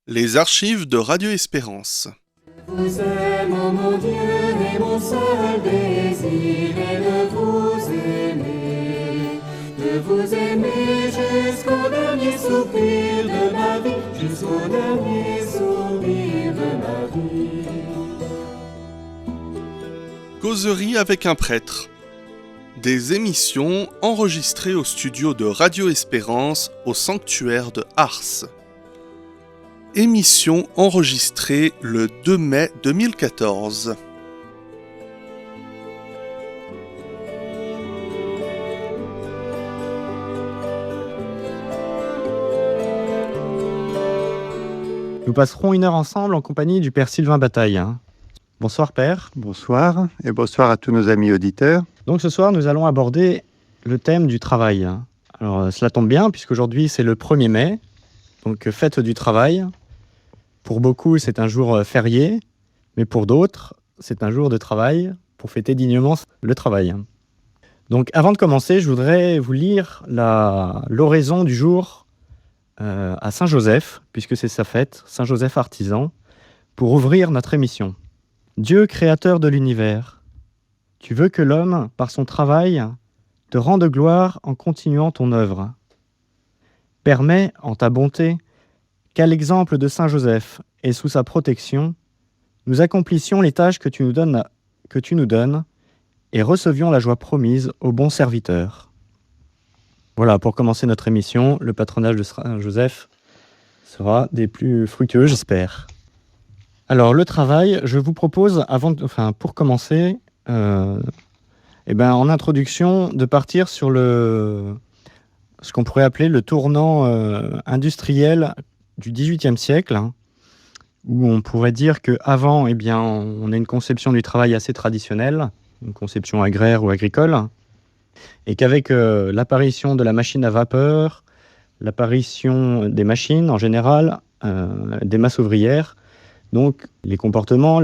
Les archives de Radio Espérance. Vous aime, ô mon Dieu, et mon seul désir est de vous aimer jusqu'au dernier soupir de ma vie, jusqu'au dernier soupir de ma vie. Causerie avec un prêtre. Des émissions enregistrées au studio de Radio Espérance au sanctuaire de Ars. Émission enregistrée le 2 mai 2014. Nous passerons 1 heure ensemble en compagnie du Père Sylvain Bataille. Bonsoir Père. Bonsoir et bonsoir à tous nos amis auditeurs. Donc ce soir, nous allons aborder le thème du travail. Alors cela tombe bien puisqu'aujourd'hui c'est le 1er mai, donc fête du travail. Pour beaucoup, c'est un jour férié, mais pour d'autres, c'est un jour de travail pour fêter dignement le travail. Donc avant de commencer, je voudrais vous lire l'oraison du jour à Saint-Joseph, puisque c'est sa fête, Saint-Joseph artisan, pour ouvrir notre émission. Dieu, créateur de l'univers, tu veux que l'homme, par son travail, te rende gloire en continuant ton œuvre. Permets, en ta bonté, qu'à l'exemple de Saint-Joseph et sous sa protection, nous accomplissions les tâches que tu nous donnes et recevions la joie promise aux bons serviteurs. Voilà, pour commencer notre émission, le patronage de Saint-Joseph sera des plus fructueux, j'espère. Alors, le travail, je vous propose, pour commencer, en introduction, de partir sur ce qu'on pourrait appeler le tournant industriel du XVIIIe siècle, où on pourrait dire qu'avant, on a une conception du travail assez traditionnelle, une conception agraire ou agricole, et qu'avec l'apparition de la machine à vapeur, l'apparition des machines en général, des masses ouvrières, donc les comportements,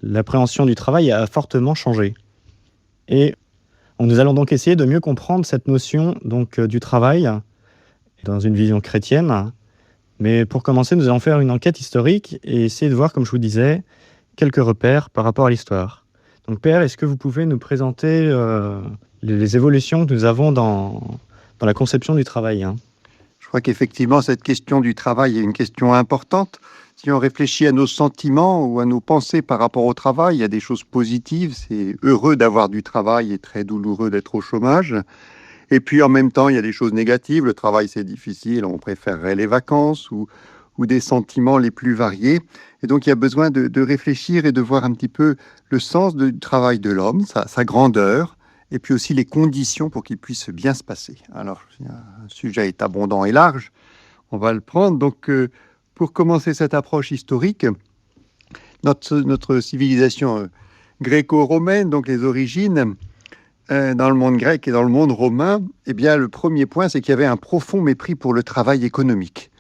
l'appréhension du travail a fortement changé. Et nous allons donc essayer de mieux comprendre cette notion du travail dans une vision chrétienne. Mais pour commencer, nous allons faire une enquête historique et essayer de voir, comme je vous disais, quelques repères par rapport à l'histoire. Donc Père, est-ce que vous pouvez nous présenter les évolutions que nous avons dans la conception du travail ? Je crois qu'effectivement, cette question du travail est une question importante. Si on réfléchit à nos sentiments ou à nos pensées par rapport au travail, il y a des choses positives. C'est heureux d'avoir du travail et très douloureux d'être au chômage. Et puis en même temps, il y a des choses négatives. Le travail, c'est difficile. On préférerait les vacances ou des sentiments les plus variés. Et donc, il y a besoin de réfléchir et de voir un petit peu le sens du travail de l'homme, sa grandeur, et puis aussi les conditions pour qu'il puisse bien se passer. Alors, un sujet est abondant et large. On va le prendre. Donc, pour commencer cette approche historique, notre civilisation gréco-romaine, donc les origines, dans le monde grec et dans le monde romain, le premier point, c'est qu'il y avait un profond mépris pour le travail économique.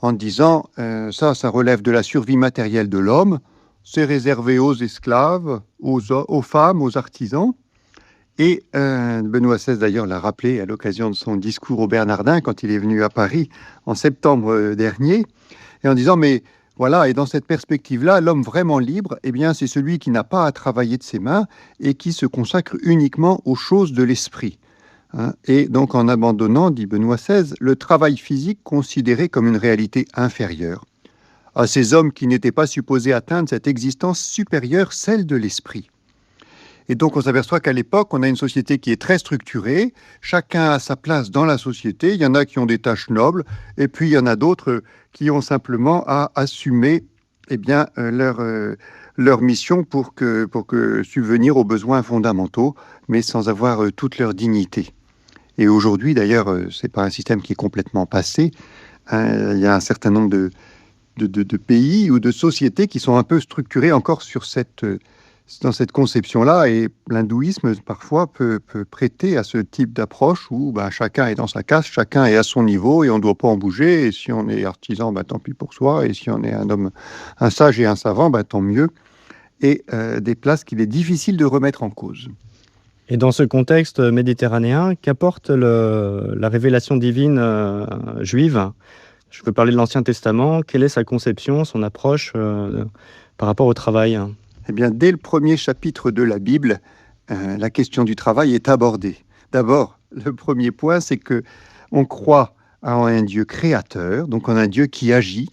En disant, ça relève de la survie matérielle de l'homme, c'est réservé aux esclaves, aux femmes, aux artisans. Et Benoît XVI, d'ailleurs, l'a rappelé à l'occasion de son discours aux Bernardins, quand il est venu à Paris en septembre dernier, et en disant, mais voilà, et dans cette perspective-là, l'homme vraiment libre, c'est celui qui n'a pas à travailler de ses mains et qui se consacre uniquement aux choses de l'esprit. Et donc, en abandonnant, dit Benoît XVI, le travail physique considéré comme une réalité inférieure à ces hommes qui n'étaient pas supposés atteindre cette existence supérieure, celle de l'esprit. Et donc, on s'aperçoit qu'à l'époque, on a une société qui est très structurée. Chacun a sa place dans la société. Il y en a qui ont des tâches nobles, et puis il y en a d'autres qui ont simplement à assumer leur mission pour subvenir aux besoins fondamentaux, mais sans avoir toute leur dignité. Et aujourd'hui, d'ailleurs, c'est pas un système qui est complètement passé. Il y a un certain nombre de pays ou de sociétés qui sont un peu structurés encore dans cette conception-là, et l'hindouisme, parfois, peut prêter à ce type d'approche où chacun est dans sa case, chacun est à son niveau, et on ne doit pas en bouger, et si on est artisan, tant pis pour soi, et si on est un homme, un sage et un savant, tant mieux, et des places qu'il est difficile de remettre en cause. Et dans ce contexte méditerranéen, qu'apporte la révélation divine juive ? Je veux parler de l'Ancien Testament. Quelle est sa conception, son approche par rapport au travail? Eh bien, dès le premier chapitre de la Bible, la question du travail est abordée. D'abord, le premier point, c'est que on croit en un Dieu créateur, donc en un Dieu qui agit.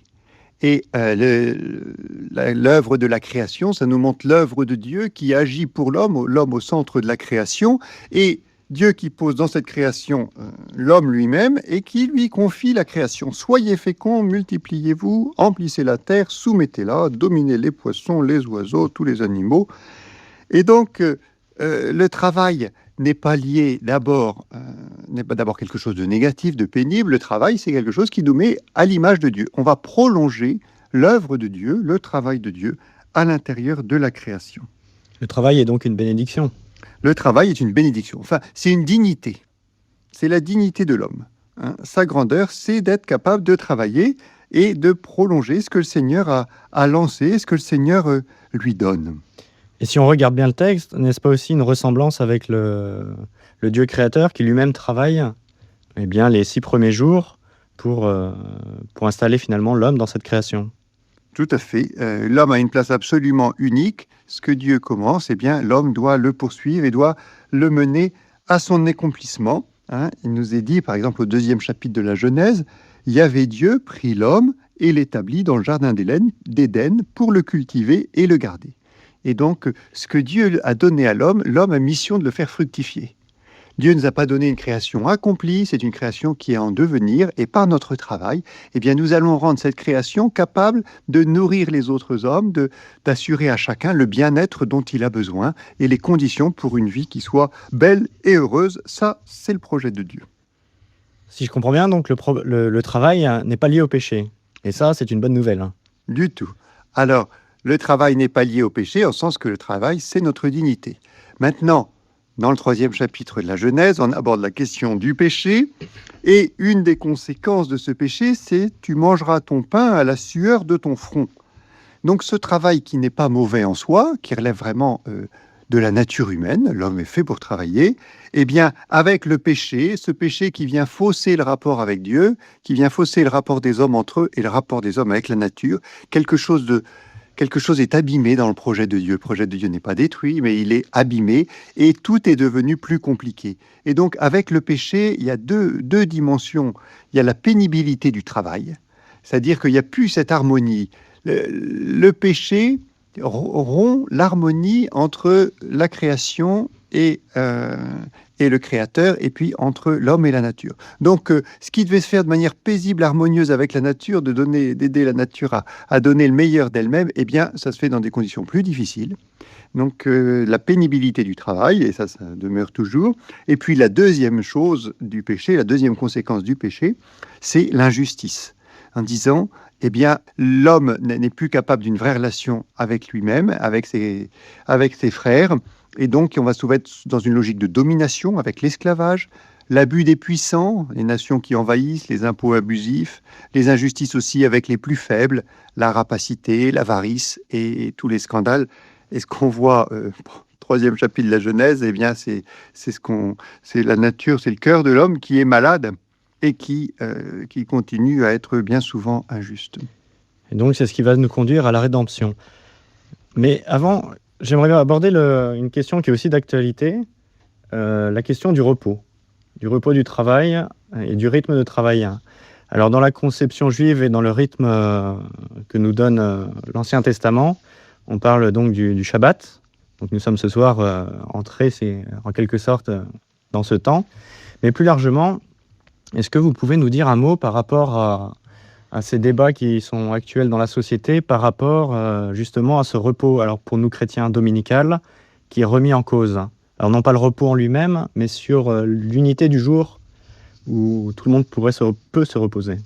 Et l'œuvre de la création, ça nous montre l'œuvre de Dieu qui agit pour l'homme au centre de la création, et Dieu qui pose dans cette création l'homme lui-même et qui lui confie la création. Soyez féconds, multipliez-vous, emplissez la terre, soumettez-la, dominez les poissons, les oiseaux, tous les animaux. Et donc, le travail n'est pas d'abord quelque chose de négatif, de pénible. Le travail, c'est quelque chose qui nous met à l'image de Dieu. On va prolonger l'œuvre de Dieu, le travail de Dieu, à l'intérieur de la création. Le travail est donc une bénédiction. Le travail est une bénédiction. Enfin, c'est une dignité. C'est la dignité de l'homme. Sa grandeur, c'est d'être capable de travailler et de prolonger ce que le Seigneur a lancé, ce que le Seigneur lui donne. Et si on regarde bien le texte, n'est-ce pas aussi une ressemblance avec le Dieu créateur qui lui-même travaille les 6 premiers jours pour installer finalement l'homme dans cette création? Tout à fait. L'homme a une place absolument unique. Ce que Dieu commence, l'homme doit le poursuivre et doit le mener à son accomplissement. Il nous est dit, par exemple, au 2e chapitre de la Genèse, Yahvé Dieu prit l'homme et l'établit dans le jardin d'Éden pour le cultiver et le garder. Et donc, ce que Dieu a donné à l'homme a mission de le faire fructifier. Dieu ne nous a pas donné une création accomplie, c'est une création qui est en devenir, et par notre travail, nous allons rendre cette création capable de nourrir les autres hommes, d'assurer à chacun le bien-être dont il a besoin et les conditions pour une vie qui soit belle et heureuse. Ça, c'est le projet de Dieu. Si je comprends bien, donc le travail n'est pas lié au péché. Et ça, c'est une bonne nouvelle. Du tout. Alors, le travail n'est pas lié au péché, en sens que le travail, c'est notre dignité. Maintenant, dans le 3e chapitre de la Genèse, on aborde la question du péché, et une des conséquences de ce péché, c'est « tu mangeras ton pain à la sueur de ton front ». Donc ce travail qui n'est pas mauvais en soi, qui relève vraiment de la nature humaine, l'homme est fait pour travailler, avec le péché, ce péché qui vient fausser le rapport avec Dieu, qui vient fausser le rapport des hommes entre eux et le rapport des hommes avec la nature, quelque chose est abîmé dans le projet de Dieu. Le projet de Dieu n'est pas détruit, mais il est abîmé et tout est devenu plus compliqué. Et donc, avec le péché, il y a deux dimensions. Il y a la pénibilité du travail, c'est-à-dire qu'il n'y a plus cette harmonie. Le péché rompt l'harmonie entre la création et le Créateur, et puis entre l'homme et la nature. Donc, ce qui devait se faire de manière paisible, harmonieuse avec la nature, d'aider la nature à donner le meilleur d'elle-même, ça se fait dans des conditions plus difficiles. Donc, la pénibilité du travail, et ça demeure toujours. Et puis, la deuxième chose du péché, la deuxième conséquence du péché, c'est l'injustice. En disant, l'homme n'est plus capable d'une vraie relation avec lui-même, avec ses frères, et donc on va souvent être dans une logique de domination avec l'esclavage, l'abus des puissants, les nations qui envahissent, les impôts abusifs, les injustices aussi avec les plus faibles, la rapacité, l'avarice et tous les scandales. Et ce qu'on voit, 3e chapitre de la Genèse, c'est la nature, c'est le cœur de l'homme qui est malade et qui continue à être bien souvent injuste. Et donc c'est ce qui va nous conduire à la rédemption. Mais avant, j'aimerais aborder une question qui est aussi d'actualité, la question du repos du travail et du rythme de travail. Alors dans la conception juive et dans le rythme que nous donne l'Ancien Testament, on parle donc du Shabbat. Donc nous sommes ce soir entrés, c'est en quelque sorte dans ce temps. Mais plus largement, est-ce que vous pouvez nous dire un mot par rapport à ces débats qui sont actuels dans la société, par rapport justement à ce repos, alors pour nous chrétiens dominical, qui est remis en cause? Alors non pas le repos en lui-même, mais sur l'unité du jour où tout le monde peut se reposer.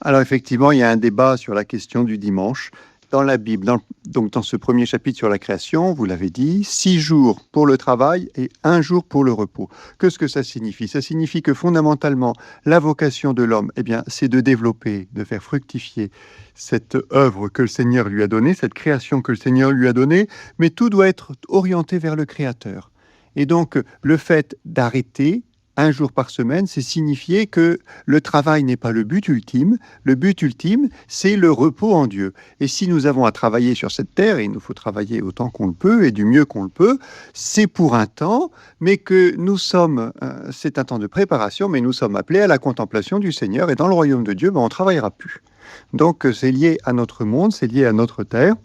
Alors effectivement, il y a un débat sur la question du dimanche. Dans la Bible, dans ce premier chapitre sur la création, vous l'avez dit, 6 jours pour le travail et 1 jour pour le repos. Qu'est-ce que ça signifie? Ça signifie que fondamentalement, la vocation de l'homme, c'est de développer, de faire fructifier cette œuvre que le Seigneur lui a donnée, cette création que le Seigneur lui a donnée, mais tout doit être orienté vers le Créateur. Et donc, le fait d'arrêter un jour par semaine, c'est signifier que le travail n'est pas le but ultime. Le but ultime, c'est le repos en Dieu. Et si nous avons à travailler sur cette terre, et il nous faut travailler autant qu'on le peut et du mieux qu'on le peut, c'est pour un temps, mais que nous sommes, c'est un temps de préparation, mais nous sommes appelés à la contemplation du Seigneur. Et dans le royaume de Dieu, on ne travaillera plus. Donc c'est lié à notre monde, c'est lié à notre terre.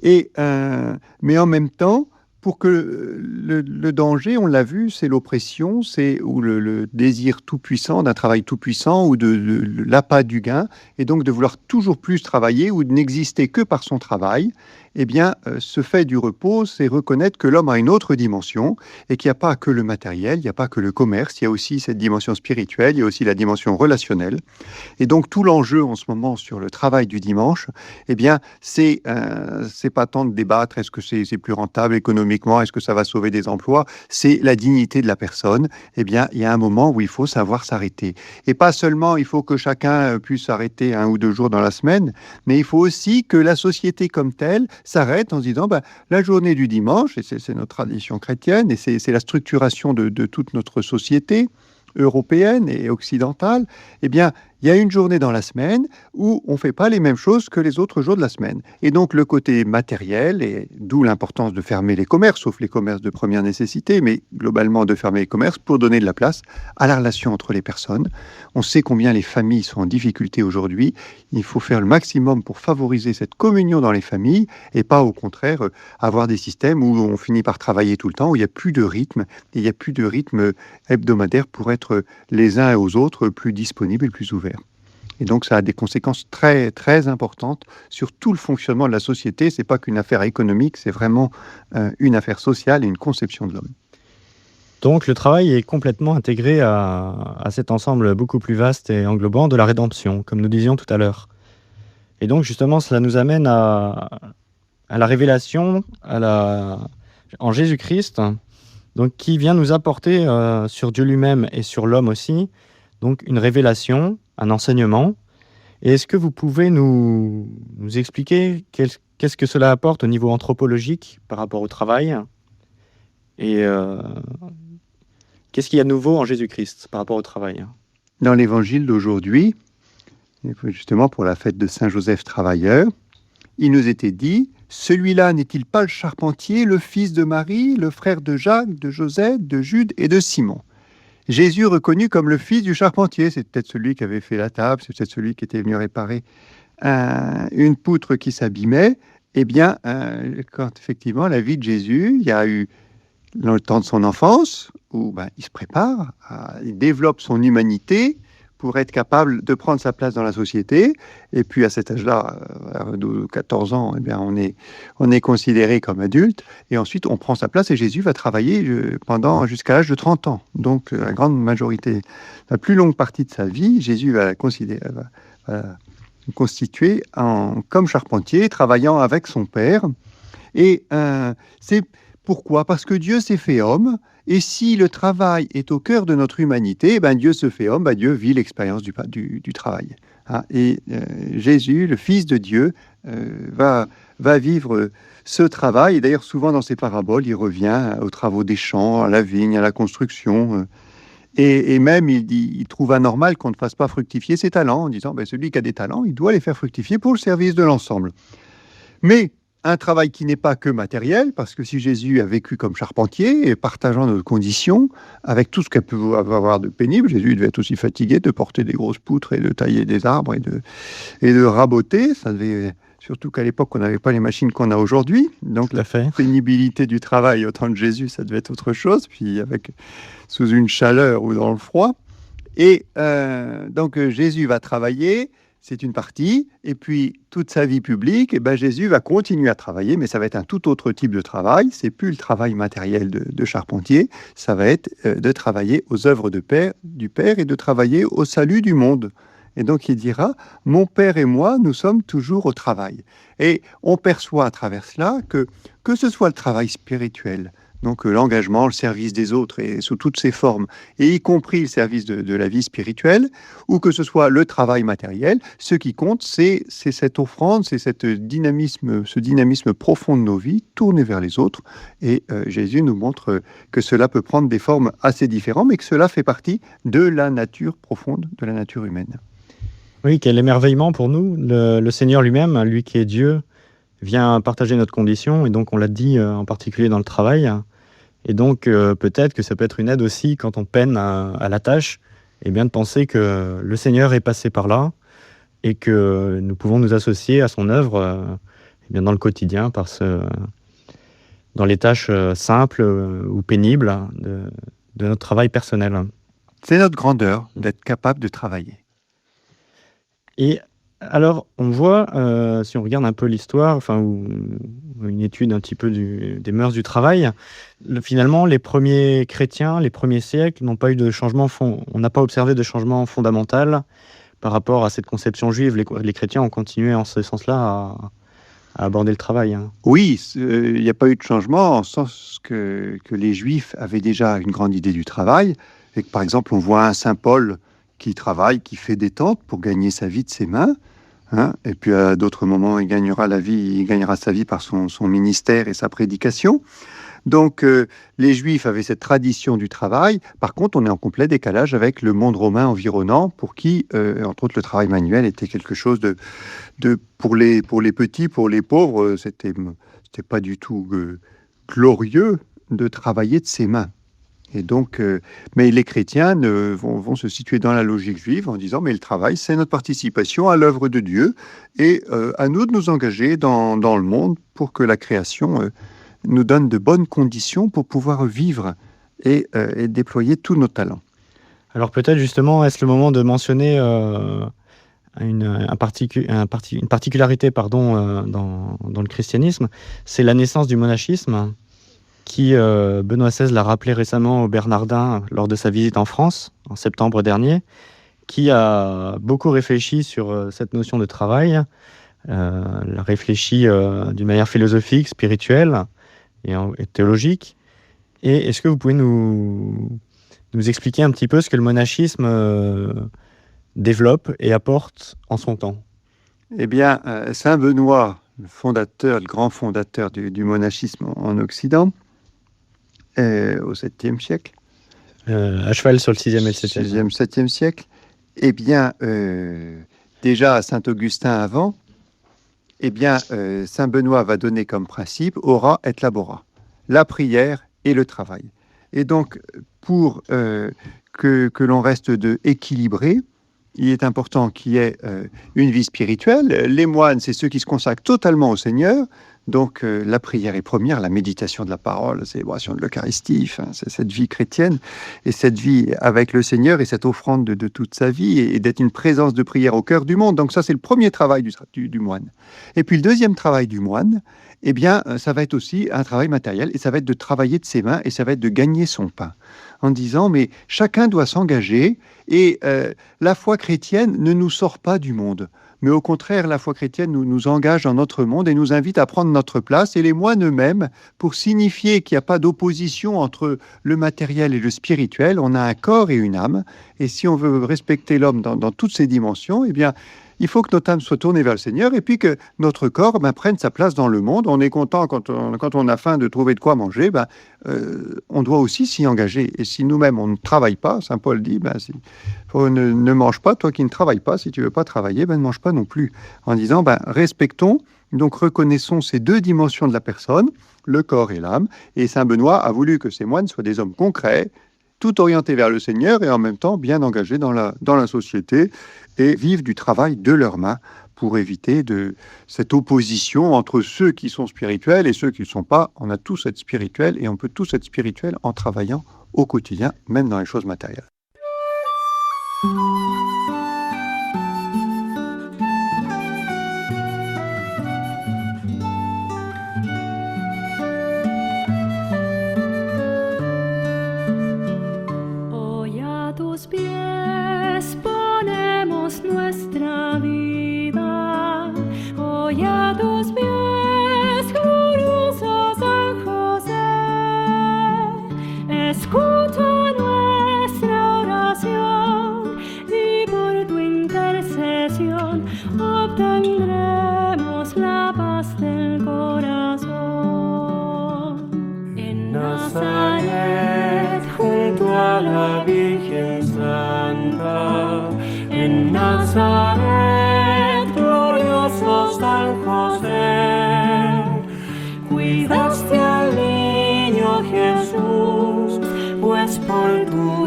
Mais en même temps, pour que le danger, on l'a vu, c'est l'oppression, ou le désir tout-puissant, d'un travail tout-puissant, ou de l'appât du gain, et donc de vouloir toujours plus travailler, ou de n'exister que par son travail. Eh bien, ce fait du repos, c'est reconnaître que l'homme a une autre dimension, et qu'il n'y a pas que le matériel, il n'y a pas que le commerce, il y a aussi cette dimension spirituelle, il y a aussi la dimension relationnelle. Et donc, tout l'enjeu en ce moment sur le travail du dimanche, eh bien, c'est pas tant de débattre, est-ce que c'est plus rentable économiquement, est-ce que ça va sauver des emplois, c'est la dignité de la personne. Eh bien, il y a un moment où il faut savoir s'arrêter. Et pas seulement, il faut que chacun puisse s'arrêter 1 ou 2 jours dans la semaine, mais il faut aussi que la société comme telle s'arrête en se disant, la journée du dimanche, et c'est notre tradition chrétienne, et c'est la structuration de toute notre société européenne et occidentale, eh bien, il y a une journée dans la semaine où on ne fait pas les mêmes choses que les autres jours de la semaine. Et donc, le côté matériel, et d'où l'importance de fermer les commerces, sauf les commerces de première nécessité, mais globalement de fermer les commerces pour donner de la place à la relation entre les personnes. On sait combien les familles sont en difficulté aujourd'hui. Il faut faire le maximum pour favoriser cette communion dans les familles et pas, au contraire, avoir des systèmes où on finit par travailler tout le temps, où il n'y a plus de rythme, et il n'y a plus de rythme hebdomadaire pour être les uns aux autres plus disponibles et plus ouverts. Et donc, ça a des conséquences très, très importantes sur tout le fonctionnement de la société. Ce n'est pas qu'une affaire économique, c'est vraiment une affaire sociale et une conception de l'homme. Donc le travail est complètement intégré à cet ensemble beaucoup plus vaste et englobant de la rédemption, comme nous disions tout à l'heure. Et donc justement, cela nous amène à la révélation en Jésus-Christ, donc, qui vient nous apporter sur Dieu lui-même et sur l'homme aussi, donc une révélation, un enseignement. Et est-ce que vous pouvez nous expliquer qu'est-ce que cela apporte au niveau anthropologique par rapport au travail? Et qu'est-ce qu'il y a de nouveau en Jésus-Christ par rapport au travail? Dans l'évangile d'aujourd'hui, justement pour la fête de Saint Joseph travailleur, il nous était dit, celui-là n'est-il pas le charpentier, le fils de Marie, le frère de Jacques, de Joseph, de Jude et de Simon? Jésus reconnu comme le fils du charpentier, c'est peut-être celui qui avait fait la table, c'est peut-être celui qui était venu réparer une poutre qui s'abîmait. Eh bien, quand effectivement la vie de Jésus, il y a eu dans le temps de son enfance, où il se prépare, il développe son humanité pour être capable de prendre sa place dans la société. Et puis à cet âge-là, à 14 ans, eh bien, on est considéré comme adulte. Et ensuite, on prend sa place et Jésus va travailler jusqu'à l'âge de 30 ans. Donc la grande majorité, la plus longue partie de sa vie, Jésus va constituer comme charpentier, travaillant avec son Père. Et c'est pourquoi ? Parce que Dieu s'est fait homme, et si le travail est au cœur de notre humanité, Dieu se fait homme, Dieu vit l'expérience du travail. Et Jésus, le Fils de Dieu, va vivre ce travail. Et d'ailleurs, souvent dans ses paraboles, il revient aux travaux des champs, à la vigne, à la construction. Et même, il trouve anormal qu'on ne fasse pas fructifier ses talents, en disant, celui qui a des talents, il doit les faire fructifier pour le service de l'ensemble. Mais un travail qui n'est pas que matériel, parce que si Jésus a vécu comme charpentier, et partageant nos conditions, avec tout ce qu'elle peut avoir de pénible, Jésus devait être aussi fatigué de porter des grosses poutres et de tailler des arbres et de raboter. Ça devait, surtout qu'à l'époque, on n'avait pas les machines qu'on a aujourd'hui. Donc la pénibilité du travail au temps de Jésus, ça devait être autre chose, puis sous une chaleur ou dans le froid. Et donc Jésus va travailler. C'est une partie, et puis toute sa vie publique, Jésus va continuer à travailler, mais ça va être un tout autre type de travail. C'est plus le travail matériel de charpentier, ça va être de travailler aux œuvres du Père et de travailler au salut du monde. Et donc il dira, mon Père et moi, nous sommes toujours au travail. Et on perçoit à travers cela que ce soit le travail spirituel, Donc l'engagement, le service des autres, et sous toutes ses formes, et y compris le service de la vie spirituelle, ou que ce soit le travail matériel, ce qui compte, c'est cette offrande, c'est ce dynamisme profond de nos vies, tourné vers les autres. Et Jésus nous montre que cela peut prendre des formes assez différentes, mais que cela fait partie de la nature profonde, de la nature humaine. Oui, quel émerveillement pour nous. Le Seigneur lui-même, lui qui est Dieu, vient partager notre condition, et donc on l'a dit en particulier dans le travail. Et donc peut-être que ça peut être une aide aussi quand on peine à la tâche, et bien de penser que le Seigneur est passé par là et que nous pouvons nous associer à son œuvre eh bien dans le quotidien, dans les tâches simples ou pénibles de notre travail personnel. C'est notre grandeur d'être capable de travailler. Et alors, on voit, si on regarde un peu l'histoire, ou une étude un petit peu des mœurs du travail, finalement, les premiers chrétiens, les premiers siècles, n'ont pas eu de changement on n'a pas observé de changement fondamental par rapport à cette conception juive. Les chrétiens ont continué en ce sens-là à aborder le travail. Hein. Oui, il n'y a pas eu de changement, en sens que les Juifs avaient déjà une grande idée du travail, et que par exemple, on voit un Saint Paul qui travaille, qui fait des tentes pour gagner sa vie de ses mains, hein, et puis à d'autres moments, il gagnera sa vie par son ministère et sa prédication. Donc, les Juifs avaient cette tradition du travail. Par contre, on est en complet décalage avec le monde romain environnant, pour qui, entre autres, le travail manuel était quelque chose pour les petits, pour les pauvres, c'était pas du tout glorieux de travailler de ses mains. Et donc, mais les chrétiens vont se situer dans la logique juive en disant, mais le travail, c'est notre participation à l'œuvre de Dieu, et à nous de nous engager dans le monde pour que la création nous donne de bonnes conditions pour pouvoir vivre et déployer tous nos talents. Alors peut-être justement, est-ce le moment de mentionner une particularité dans le christianisme, c'est la naissance du monachisme, qui, Benoît XVI l'a rappelé récemment au Bernardin lors de sa visite en France, en septembre dernier, qui a beaucoup réfléchi sur cette notion de travail, l'a réfléchi d'une manière philosophique, spirituelle et théologique. Et est-ce que vous pouvez nous expliquer un petit peu ce que le monachisme développe et apporte en son temps? Eh bien, Saint Benoît, le grand fondateur du monachisme en Occident, au 7e siècle. À cheval sur le 6e et le 7e. 7e siècle. Eh bien, déjà à Saint-Augustin avant, eh bien, Saint Benoît va donner comme principe ora et labora, la prière et le travail. Et donc, pour que l'on reste équilibré, il est important qu'il y ait une vie spirituelle. Les moines, c'est ceux qui se consacrent totalement au Seigneur. Donc, la prière est première, la méditation de la parole, la célébration de l'Eucharistie, c'est cette vie chrétienne, et cette vie avec le Seigneur, et cette offrande de toute sa vie, et d'être une présence de prière au cœur du monde. Donc ça, c'est le premier travail du moine. Et puis le deuxième travail du moine, eh bien, ça va être aussi un travail matériel, et ça va être de travailler de ses mains, et ça va être de gagner son pain. En disant, mais chacun doit s'engager, et la foi chrétienne ne nous sort pas du monde. Mais au contraire, la foi chrétienne nous engage dans notre monde et nous invite à prendre notre place. Et les moines eux-mêmes, pour signifier qu'il n'y a pas d'opposition entre le matériel et le spirituel, on a un corps et une âme. Et si on veut respecter l'homme dans toutes ses dimensions, eh bien, il faut que notre âme soit tournée vers le Seigneur et puis que notre corps prenne sa place dans le monde. On est content quand on a faim de trouver de quoi manger. On doit aussi s'y engager. Et si nous-mêmes, on ne travaille pas, Saint Paul dit, ne mange pas, toi qui ne travailles pas, si tu ne veux pas travailler, ne mange pas non plus. En disant, respectons, donc reconnaissons ces deux dimensions de la personne, le corps et l'âme. Et Saint Benoît a voulu que ces moines soient des hommes concrets, tout orientés vers le Seigneur et en même temps bien engagés dans la société et vivent du travail de leurs mains pour éviter cette opposition entre ceux qui sont spirituels et ceux qui ne sont pas. On a tous être spirituels et on peut tous être spirituels en travaillant au quotidien, même dans les choses matérielles. Hoy a tus pies ponemos nuestra vida. Hoy a tus pies, glorioso San José.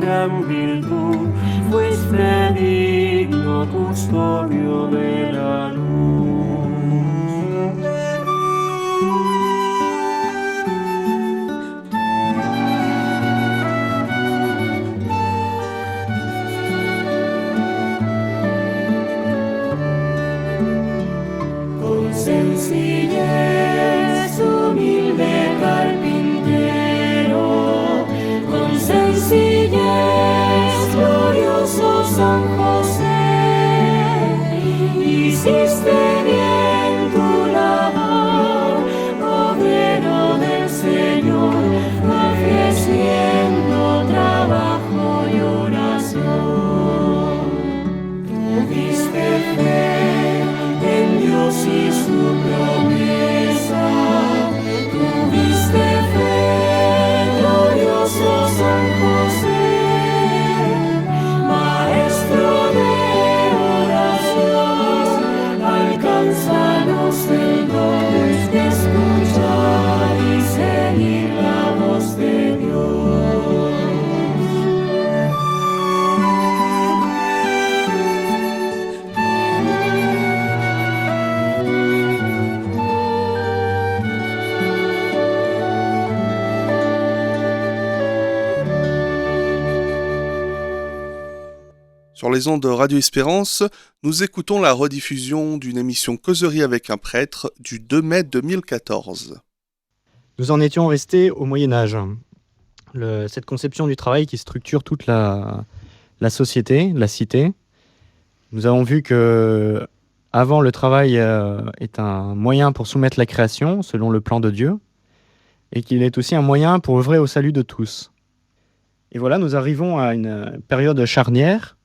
gran virtud, fuiste digno custodio de la luz. Con sencillez humilde carpintero, con sencillez glorioso San José, hiciste bien tu labor, obrero del Señor, ofreciendo trabajo y oración. Tuviste fe en Dios y su promesa, tuviste fe, glorioso San José, maestro de oración, alcánzanos el don de escuchar y seguir la voz de Dios. Sur les ondes de Radio Espérance, nous écoutons la rediffusion d'une émission Causerie avec un prêtre du 2 mai 2014. Nous en étions restés au Moyen-Âge. Cette conception du travail qui structure toute la société, la cité. Nous avons vu que avant le travail est un moyen pour soumettre la création selon le plan de Dieu et qu'il est aussi un moyen pour œuvrer au salut de tous. Et voilà, nous arrivons à une période charnière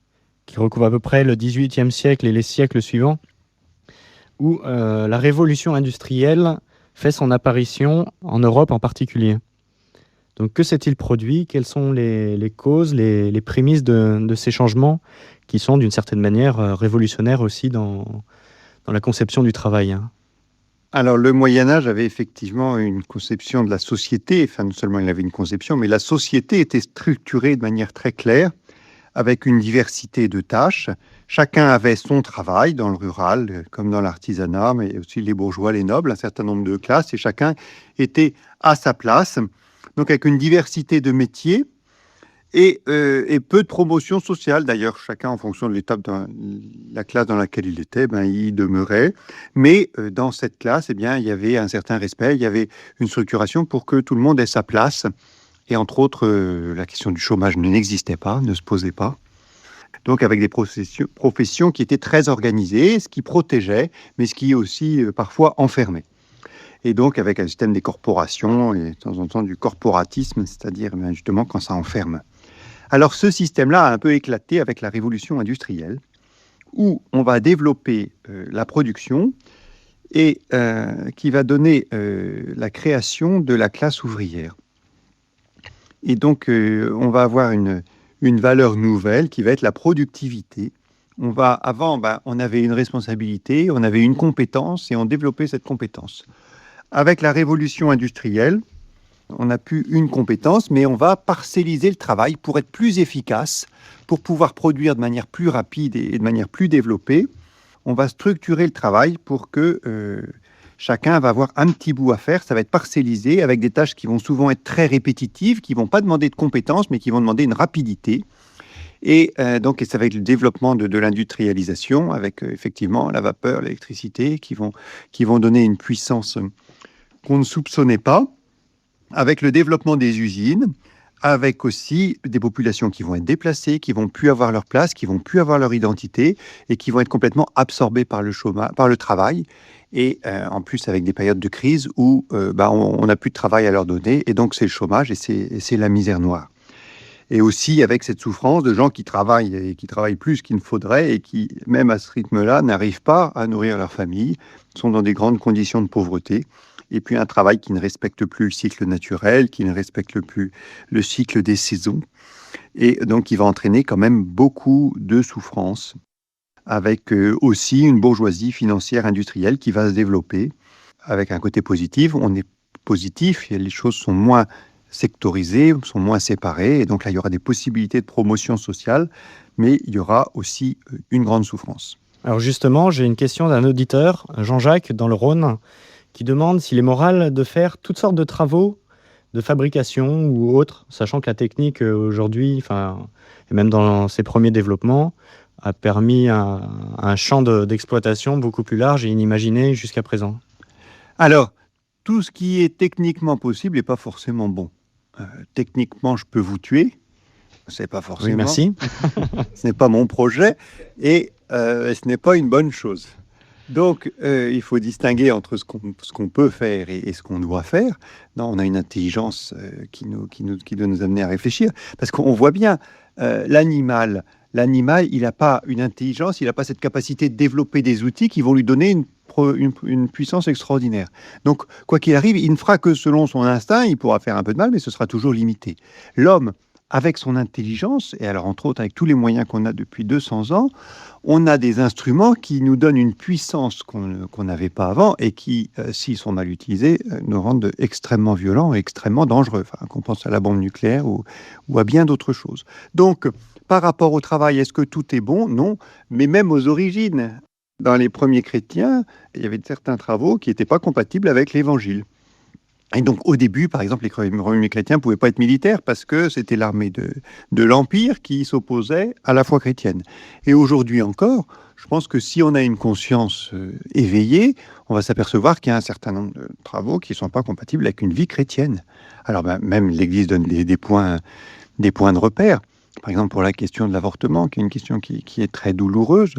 qui recouvre à peu près le XVIIIe siècle et les siècles suivants, où la révolution industrielle fait son apparition en Europe en particulier. Donc que s'est-il produit? Quelles sont les causes, les prémices de ces changements qui sont d'une certaine manière révolutionnaires aussi dans la conception du travail? Alors, le Moyen-Âge avait effectivement une conception de la société, enfin non seulement il avait une conception, mais la société était structurée de manière très claire, avec une diversité de tâches. Chacun avait son travail dans le rural, comme dans l'artisanat, mais aussi les bourgeois, les nobles, un certain nombre de classes, et chacun était à sa place. Donc avec une diversité de métiers et peu de promotion sociale. D'ailleurs, chacun, en fonction de l'étape de la classe dans laquelle il était, il demeurait. Mais dans cette classe, il y avait un certain respect, il y avait une structuration pour que tout le monde ait sa place. Et entre autres, la question du chômage n'existait pas, ne se posait pas. Donc avec des professions qui étaient très organisées, ce qui protégeait, mais ce qui aussi parfois enfermait. Et donc avec un système des corporations et de temps en temps du corporatisme, c'est-à-dire justement quand ça enferme. Alors ce système-là a un peu éclaté avec la révolution industrielle, où on va développer la production et qui va donner la création de la classe ouvrière. Et donc, on va avoir une valeur nouvelle qui va être la productivité. Avant, on avait une responsabilité, on avait une compétence et on développait cette compétence. Avec la révolution industrielle, on n'a plus une compétence, mais on va parcelliser le travail pour être plus efficace, pour pouvoir produire de manière plus rapide et de manière plus développée. On va structurer le travail pour que chacun va avoir un petit bout à faire, ça va être parcellisé avec des tâches qui vont souvent être très répétitives, qui ne vont pas demander de compétences, mais qui vont demander une rapidité. Et donc, ça va être le développement de l'industrialisation avec effectivement la vapeur, l'électricité, qui vont donner une puissance qu'on ne soupçonnait pas, avec le développement des usines, avec aussi des populations qui vont être déplacées, qui vont plus avoir leur place, qui vont plus avoir leur identité et qui vont être complètement absorbées par le chômage, par le travail. Et en plus avec des périodes de crise où on n'a plus de travail à leur donner, et donc c'est le chômage et c'est la misère noire. Et aussi avec cette souffrance de gens qui travaillent et qui travaillent plus qu'il ne faudrait et qui, même à ce rythme-là, n'arrivent pas à nourrir leur famille, sont dans des grandes conditions de pauvreté. Et puis un travail qui ne respecte plus le cycle naturel, qui ne respecte plus le cycle des saisons, et donc qui va entraîner quand même beaucoup de souffrances, avec aussi une bourgeoisie financière industrielle qui va se développer, avec un côté positif. On est positif, et les choses sont moins sectorisés, sont moins séparés, et donc là, il y aura des possibilités de promotion sociale, mais il y aura aussi une grande souffrance. Alors justement, j'ai une question d'un auditeur, Jean-Jacques, dans le Rhône, qui demande s'il est moral de faire toutes sortes de travaux de fabrication ou autres, sachant que la technique aujourd'hui, et même dans ses premiers développements, a permis un champ d'exploitation beaucoup plus large et inimaginé jusqu'à présent. Alors, tout ce qui est techniquement possible n'est pas forcément bon. Techniquement, je peux vous tuer. C'est pas forcément. Oui, merci. Ce n'est pas mon projet et ce n'est pas une bonne chose. Donc, il faut distinguer entre ce qu'on peut faire et ce qu'on doit faire. Non, on a une intelligence qui doit nous amener à réfléchir. Parce qu'on voit bien, l'animal, il n'a pas une intelligence, il n'a pas cette capacité de développer des outils qui vont lui donner une puissance extraordinaire. Donc, quoi qu'il arrive, il ne fera que selon son instinct, il pourra faire un peu de mal, mais ce sera toujours limité. L'homme, avec son intelligence, et alors entre autres avec tous les moyens qu'on a depuis 200 ans, on a des instruments qui nous donnent une puissance qu'on n'avait pas avant et qui, s'ils sont mal utilisés, nous rendent extrêmement violents et extrêmement dangereux. Qu'on pense à la bombe nucléaire ou à bien d'autres choses. Donc, par rapport au travail, est-ce que tout est bon? Non, mais même aux origines. Dans les premiers chrétiens, il y avait certains travaux qui n'étaient pas compatibles avec l'Évangile. Et donc, au début, par exemple, les premiers chrétiens ne pouvaient pas être militaires parce que c'était l'armée de l'Empire qui s'opposait à la foi chrétienne. Et aujourd'hui encore, je pense que si on a une conscience éveillée, on va s'apercevoir qu'il y a un certain nombre de travaux qui ne sont pas compatibles avec une vie chrétienne. Alors, même l'Église donne des points de repère. Par exemple, pour la question de l'avortement, qui est une question qui est très douloureuse,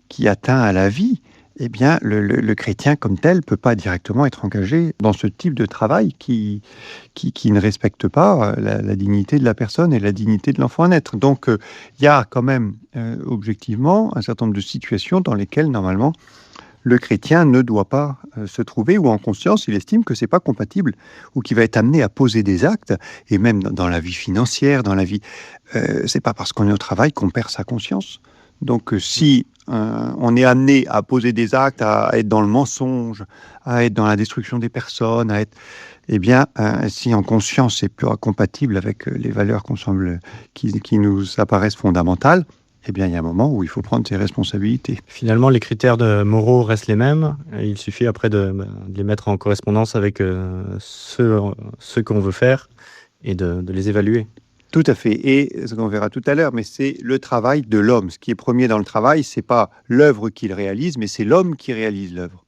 qui atteint à la vie, eh bien, le chrétien comme tel ne peut pas directement être engagé dans ce type de travail qui ne respecte pas la dignité de la personne et la dignité de l'enfant à naître. Donc, il y a quand même, objectivement, un certain nombre de situations dans lesquelles, normalement, le chrétien ne doit pas se trouver, ou en conscience, il estime que ce n'est pas compatible, ou qu'il va être amené à poser des actes, et même dans la vie financière, dans la vie... c'est pas parce qu'on est au travail qu'on perd sa conscience. Donc, si on est amené à poser des actes, à être dans le mensonge, à être dans la destruction des personnes, eh bien, si en conscience c'est plus incompatible avec les valeurs qui nous apparaissent fondamentales, eh bien, il y a un moment où il faut prendre ses responsabilités. Finalement, les critères moraux restent les mêmes. Il suffit après de les mettre en correspondance avec ce qu'on veut faire et de les évaluer. Tout à fait. Et ce qu'on verra tout à l'heure, mais c'est le travail de l'homme. Ce qui est premier dans le travail, c'est pas l'œuvre qu'il réalise, mais c'est l'homme qui réalise l'œuvre.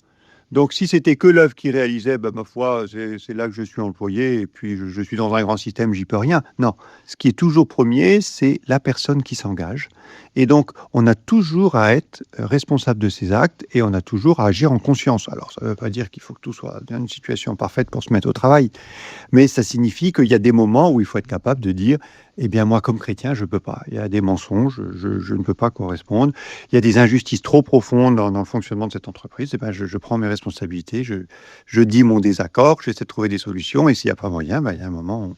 Donc, si c'était que l'œuvre qui réalisait, ma foi, c'est là que je suis employé, et puis je suis dans un grand système, j'y peux rien. Non. Ce qui est toujours premier, c'est la personne qui s'engage. Et donc, on a toujours à être responsable de ses actes, et on a toujours à agir en conscience. Alors, ça ne veut pas dire qu'il faut que tout soit dans une situation parfaite pour se mettre au travail, mais ça signifie qu'il y a des moments où il faut être capable de dire, eh bien, moi, comme chrétien, je ne peux pas. Il y a des mensonges, je ne peux pas correspondre. Il y a des injustices trop profondes dans le fonctionnement de cette entreprise. Eh bien, je prends mes responsabilités, je dis mon désaccord, j'essaie de trouver des solutions. Et s'il n'y a pas moyen, il y a un moment où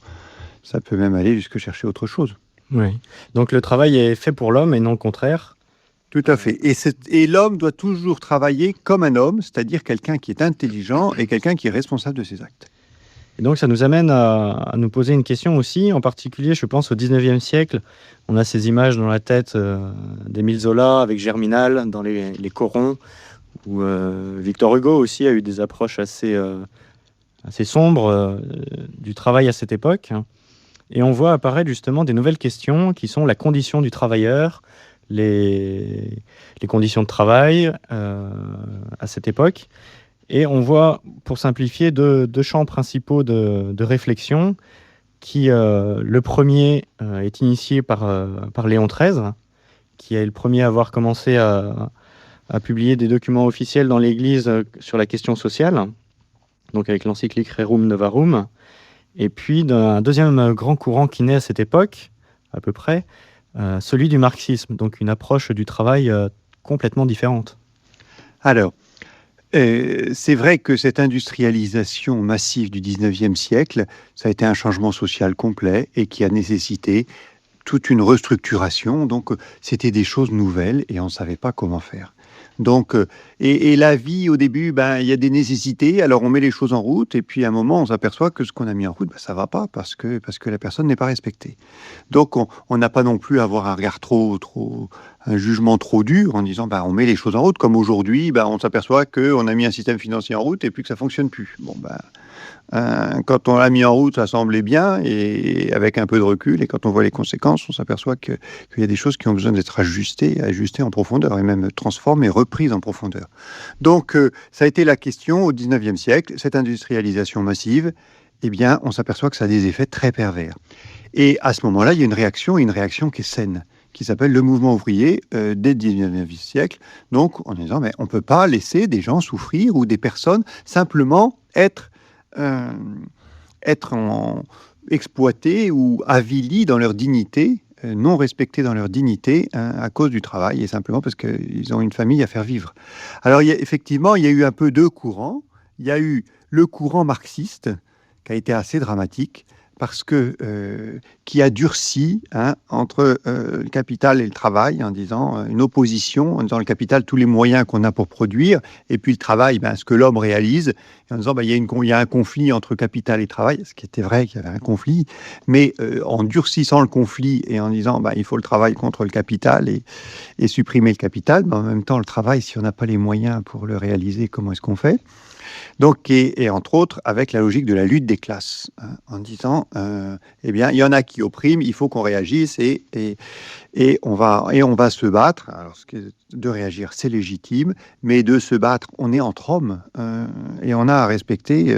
ça peut même aller jusqu'à chercher autre chose. Oui. Donc, le travail est fait pour l'homme et non le contraire. Tout à fait. Et l'homme doit toujours travailler comme un homme, c'est-à-dire quelqu'un qui est intelligent et quelqu'un qui est responsable de ses actes. Et donc, ça nous amène à nous poser une question aussi, en particulier, je pense, au 19e siècle. On a ces images dans la tête d'Émile Zola avec Germinal dans les corons, où Victor Hugo aussi a eu des approches assez sombres du travail à cette époque. Et on voit apparaître justement des nouvelles questions qui sont la condition du travailleur, les conditions de travail à cette époque. Et on voit, pour simplifier, deux champs principaux de réflexion qui, le premier, est initié par Léon XIII, qui est le premier à avoir commencé à publier des documents officiels dans l'Église sur la question sociale, donc avec l'encyclique Rerum Novarum. Et puis, d'un deuxième grand courant qui naît à cette époque, à peu près, celui du marxisme, donc une approche du travail complètement différente. Alors, c'est vrai que cette industrialisation massive du 19e siècle, ça a été un changement social complet et qui a nécessité toute une restructuration. Donc, c'était des choses nouvelles et on ne savait pas comment faire. Donc, et la vie, au début, il y a des nécessités, alors on met les choses en route, et puis à un moment, on s'aperçoit que ce qu'on a mis en route, ça va pas, parce que la personne n'est pas respectée. Donc, on n'a pas non plus à avoir un regard un jugement trop dur en disant, on met les choses en route, comme aujourd'hui, on s'aperçoit qu'on a mis un système financier en route et puis que ça fonctionne plus. Quand on l'a mis en route, ça semblait bien, et avec un peu de recul, et quand on voit les conséquences, on s'aperçoit qu'il y a des choses qui ont besoin d'être ajustées en profondeur, et même transformées, reprises en profondeur. Donc, ça a été la question au 19e siècle, cette industrialisation massive, on s'aperçoit que ça a des effets très pervers. Et à ce moment-là, il y a une réaction qui est saine, qui s'appelle le mouvement ouvrier dès le 19e siècle. Donc, en disant, mais on ne peut pas laisser des gens souffrir ou des personnes simplement être exploités ou avilis dans leur dignité, non respectés dans leur dignité à cause du travail, et simplement parce qu'ils ont une famille à faire vivre. Alors, effectivement, il y a eu un peu deux courants. Il y a eu le courant marxiste, qui a été assez dramatique, parce que qui a durci entre le capital et le travail, en disant une opposition, en disant le capital, tous les moyens qu'on a pour produire, et puis le travail, ce que l'homme réalise, et en disant il y a un conflit entre capital et travail, ce qui était vrai qu'il y avait un conflit, mais en durcissant le conflit et en disant il faut le travail contre le capital et supprimer le capital, mais en même temps le travail, si on n'a pas les moyens pour le réaliser, comment est-ce qu'on fait ? Donc, et entre autres, avec la logique de la lutte des classes, en disant, il y en a qui oppriment, il faut qu'on réagisse et on va se battre. Alors, de réagir, c'est légitime, mais de se battre, on est entre hommes et on a à respecter,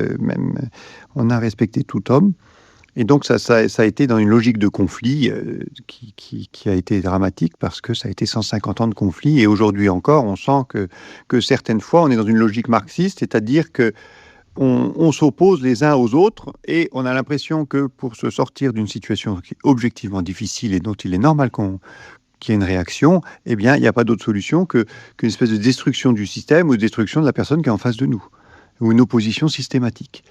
on a à respecter tout homme. Et donc, ça a été dans une logique de conflit qui a été dramatique parce que ça a été 150 ans de conflit. Et aujourd'hui encore, on sent que certaines fois, on est dans une logique marxiste, c'est-à-dire que on s'oppose les uns aux autres et on a l'impression que pour se sortir d'une situation qui est objectivement difficile et dont il est normal qu'il y ait une réaction, il n'y a pas d'autre solution qu'une espèce de destruction du système ou de destruction de la personne qui est en face de nous, ou une opposition systématique.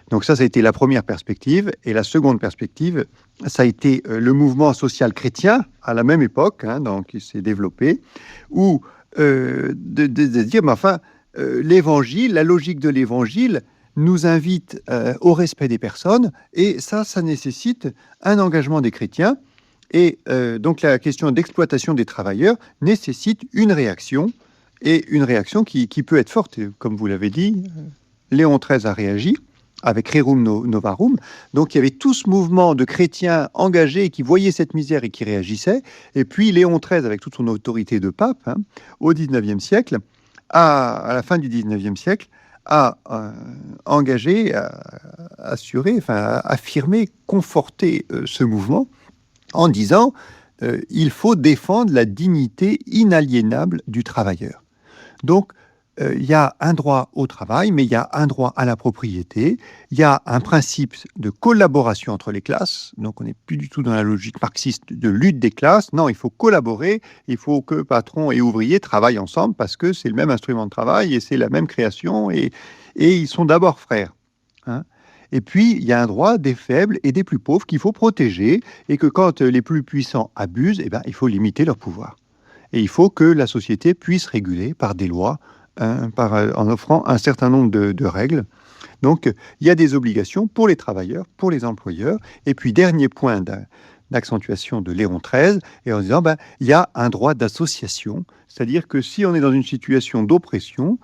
Donc ça a été la première perspective. Et la seconde perspective, ça a été le mouvement social chrétien, à la même époque, donc il s'est développé, où de dire, l'évangile, la logique de l'évangile nous invite au respect des personnes, et ça nécessite un engagement des chrétiens. Et donc la question d'exploitation des travailleurs nécessite une réaction, et une réaction qui peut être forte. Et comme vous l'avez dit, Léon XIII a réagi avec Rerum Novarum. Donc il y avait tout ce mouvement de chrétiens engagés qui voyaient cette misère et qui réagissaient. Et puis Léon XIII, avec toute son autorité de pape, au XIXe siècle, à la fin du XIXe siècle, a engagé, assuré, affirmé, conforté ce mouvement en disant il faut défendre la dignité inaliénable du travailleur. Donc, il y a un droit au travail, mais il y a un droit à la propriété, il y a un principe de collaboration entre les classes, donc on n'est plus du tout dans la logique marxiste de lutte des classes, non, il faut collaborer, il faut que patrons et ouvriers travaillent ensemble parce que c'est le même instrument de travail et c'est la même création et ils sont d'abord frères. Et puis, il y a un droit des faibles et des plus pauvres qu'il faut protéger et que quand les plus puissants abusent, il faut limiter leur pouvoir. Et il faut que la société puisse réguler par des lois, en offrant un certain nombre de règles. Donc, il y a des obligations pour les travailleurs, pour les employeurs. Et puis, dernier point d'accentuation de Léon XIII, et en disant, il y a un droit d'association. C'est-à-dire que si on est dans une situation d'oppression,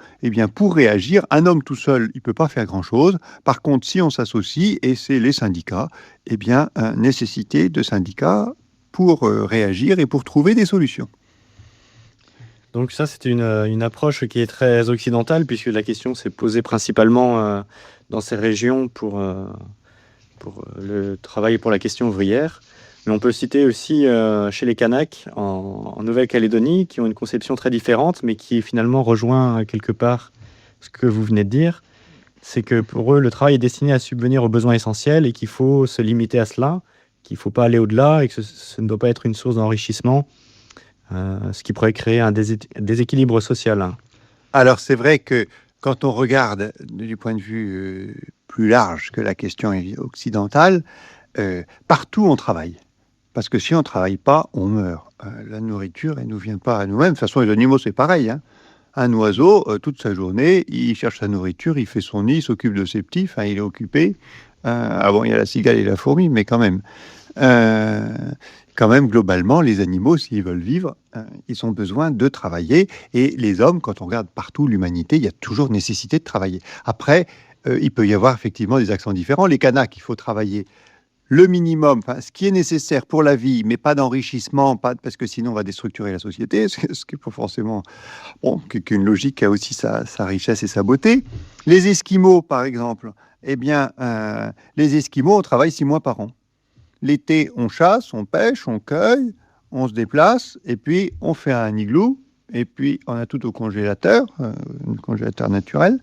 pour réagir, un homme tout seul, il ne peut pas faire grand-chose. Par contre, si on s'associe, et c'est les syndicats, nécessité de syndicats pour réagir et pour trouver des solutions. Donc ça, c'est une approche qui est très occidentale, puisque la question s'est posée principalement dans ces régions pour le travail et pour la question ouvrière. Mais on peut citer aussi chez les Kanaks en Nouvelle-Calédonie, qui ont une conception très différente, mais qui finalement rejoint quelque part ce que vous venez de dire. C'est que pour eux, le travail est destiné à subvenir aux besoins essentiels et qu'il faut se limiter à cela, qu'il ne faut pas aller au-delà et que ce ne doit pas être une source d'enrichissement. Ce qui pourrait créer un déséquilibre social. Alors c'est vrai que quand on regarde du point de vue plus large que la question occidentale, partout on travaille. Parce que si on ne travaille pas, on meurt. La nourriture, elle ne nous vient pas à nous-mêmes. De toute façon, les animaux, c'est pareil. Un oiseau, toute sa journée, il cherche sa nourriture, il fait son nid, il s'occupe de ses petits, enfin, il est occupé. Bon, il y a la cigale et la fourmi, mais quand même. Quand même, globalement, les animaux, s'ils veulent vivre, ils ont besoin de travailler. Et les hommes, quand on regarde partout l'humanité, il y a toujours nécessité de travailler. Après, il peut y avoir effectivement des accents différents. Les Kanaks, il faut travailler le minimum, ce qui est nécessaire pour la vie, mais pas d'enrichissement, parce que sinon on va déstructurer la société, ce qui n'est pas forcément... Bon, qu'une logique a aussi sa richesse et sa beauté. Les Esquimaux, par exemple, eh bien, les Esquimaux, on travaille 6 mois par an. L'été, on chasse, on pêche, on cueille, on se déplace, et puis on fait un igloo, et puis on a tout au congélateur, un congélateur naturel.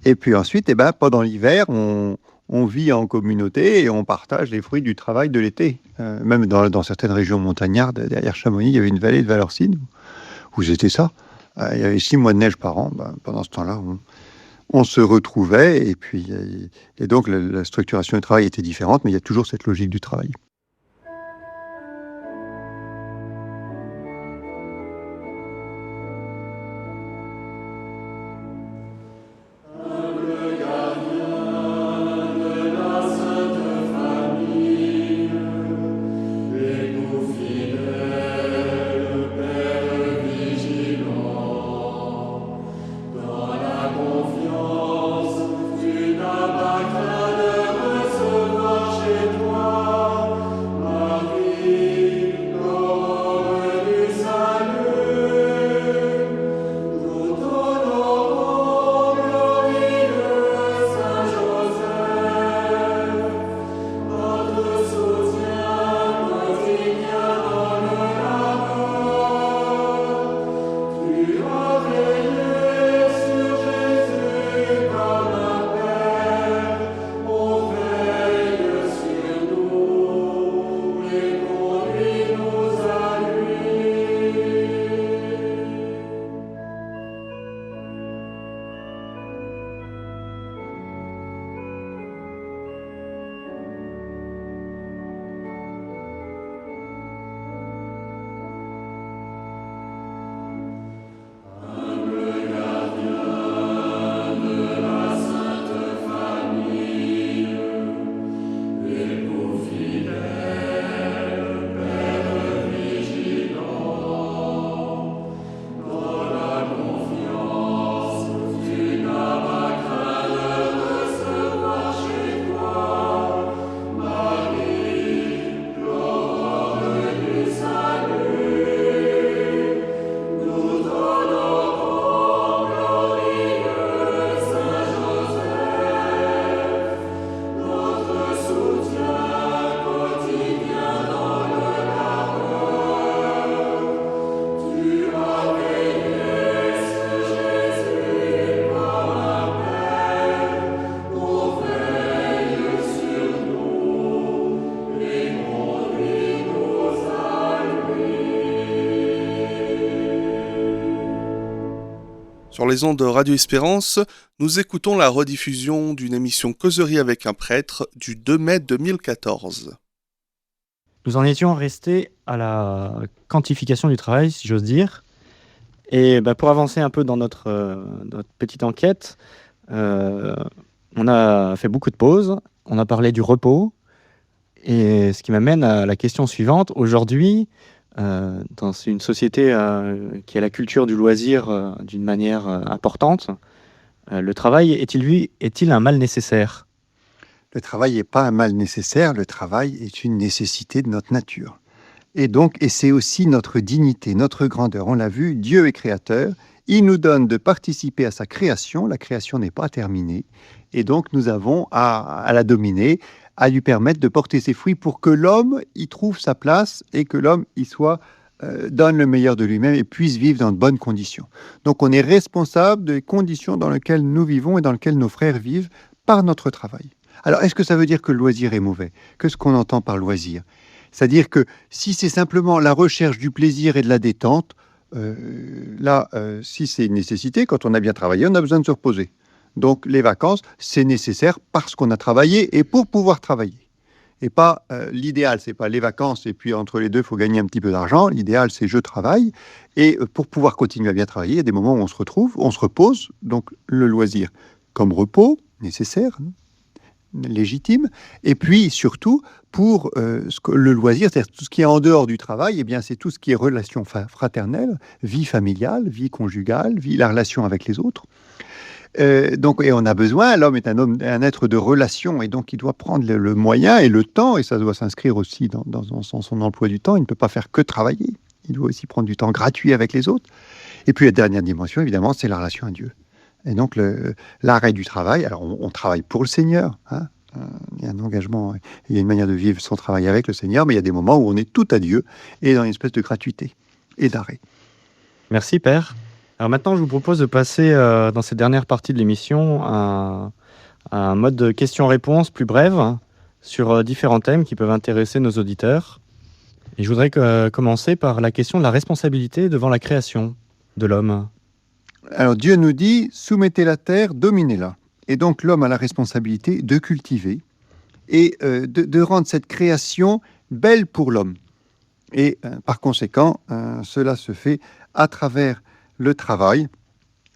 Et puis ensuite, pendant l'hiver, on vit en communauté et on partage les fruits du travail de l'été. Même dans certaines régions montagnardes, derrière Chamonix, il y avait une vallée de Valorcine où c'était ça. Il y avait 6 mois de neige par an. Pendant ce temps-là, on se retrouvait et donc la structuration du travail était différente, mais il y a toujours cette logique du travail. Sur les ondes de Radio Espérance, nous écoutons la rediffusion d'une émission Causerie avec un prêtre du 2 mai 2014. Nous en étions restés à la quantification du travail, si j'ose dire. Et pour avancer un peu dans notre petite enquête, on a fait beaucoup de pauses, on a parlé du repos, et ce qui m'amène à la question suivante. Aujourd'hui, dans une société qui a la culture du loisir d'une manière importante, le travail est-il un mal nécessaire ? Le travail n'est pas un mal nécessaire, le travail est une nécessité de notre nature. Et c'est aussi notre dignité, notre grandeur. On l'a vu, Dieu est créateur, il nous donne de participer à sa création, la création n'est pas terminée, et donc nous avons à la dominer, à lui permettre de porter ses fruits pour que l'homme y trouve sa place et que l'homme y soit, donne le meilleur de lui-même et puisse vivre dans de bonnes conditions. Donc on est responsable des conditions dans lesquelles nous vivons et dans lesquelles nos frères vivent par notre travail. Alors est-ce que ça veut dire que le loisir est mauvais ? Qu'est-ce qu'on entend par loisir ? C'est-à-dire que si c'est simplement la recherche du plaisir et de la détente, si c'est une nécessité, quand on a bien travaillé, on a besoin de se reposer. Donc les vacances, c'est nécessaire parce qu'on a travaillé et pour pouvoir travailler. Et pas l'idéal, c'est pas les vacances et puis entre les deux, il faut gagner un petit peu d'argent. L'idéal, c'est je travaille. Et pour pouvoir continuer à bien travailler, il y a des moments où on se retrouve, on se repose. Donc le loisir comme repos, nécessaire, légitime. Et puis surtout, pour le loisir, c'est-à-dire tout ce qui est en dehors du travail, eh bien, c'est tout ce qui est relations fraternelles, vie familiale, vie conjugale, la relation avec les autres. Et on a besoin, l'homme est un être de relation, et donc il doit prendre le moyen et le temps, et ça doit s'inscrire aussi dans son emploi du temps. Il ne peut pas faire que travailler, il doit aussi prendre du temps gratuit avec les autres. Et puis la dernière dimension, évidemment, c'est la relation à Dieu. Et donc l'arrêt du travail, alors on travaille pour le Seigneur, hein, il y a un engagement, il y a une manière de vivre son travail avec le Seigneur, mais il y a des moments où on est tout à Dieu, et dans une espèce de gratuité et d'arrêt. Merci, Père. Alors maintenant, je vous propose de passer dans cette dernière partie de l'émission à un mode de questions-réponses plus brève sur différents thèmes qui peuvent intéresser nos auditeurs. Et je voudrais commencer par la question de la responsabilité devant la création de l'homme. Alors Dieu nous dit, soumettez la terre, dominez-la. Et donc l'homme a la responsabilité de cultiver et de rendre cette création belle pour l'homme. Et par conséquent, cela se fait à travers le travail,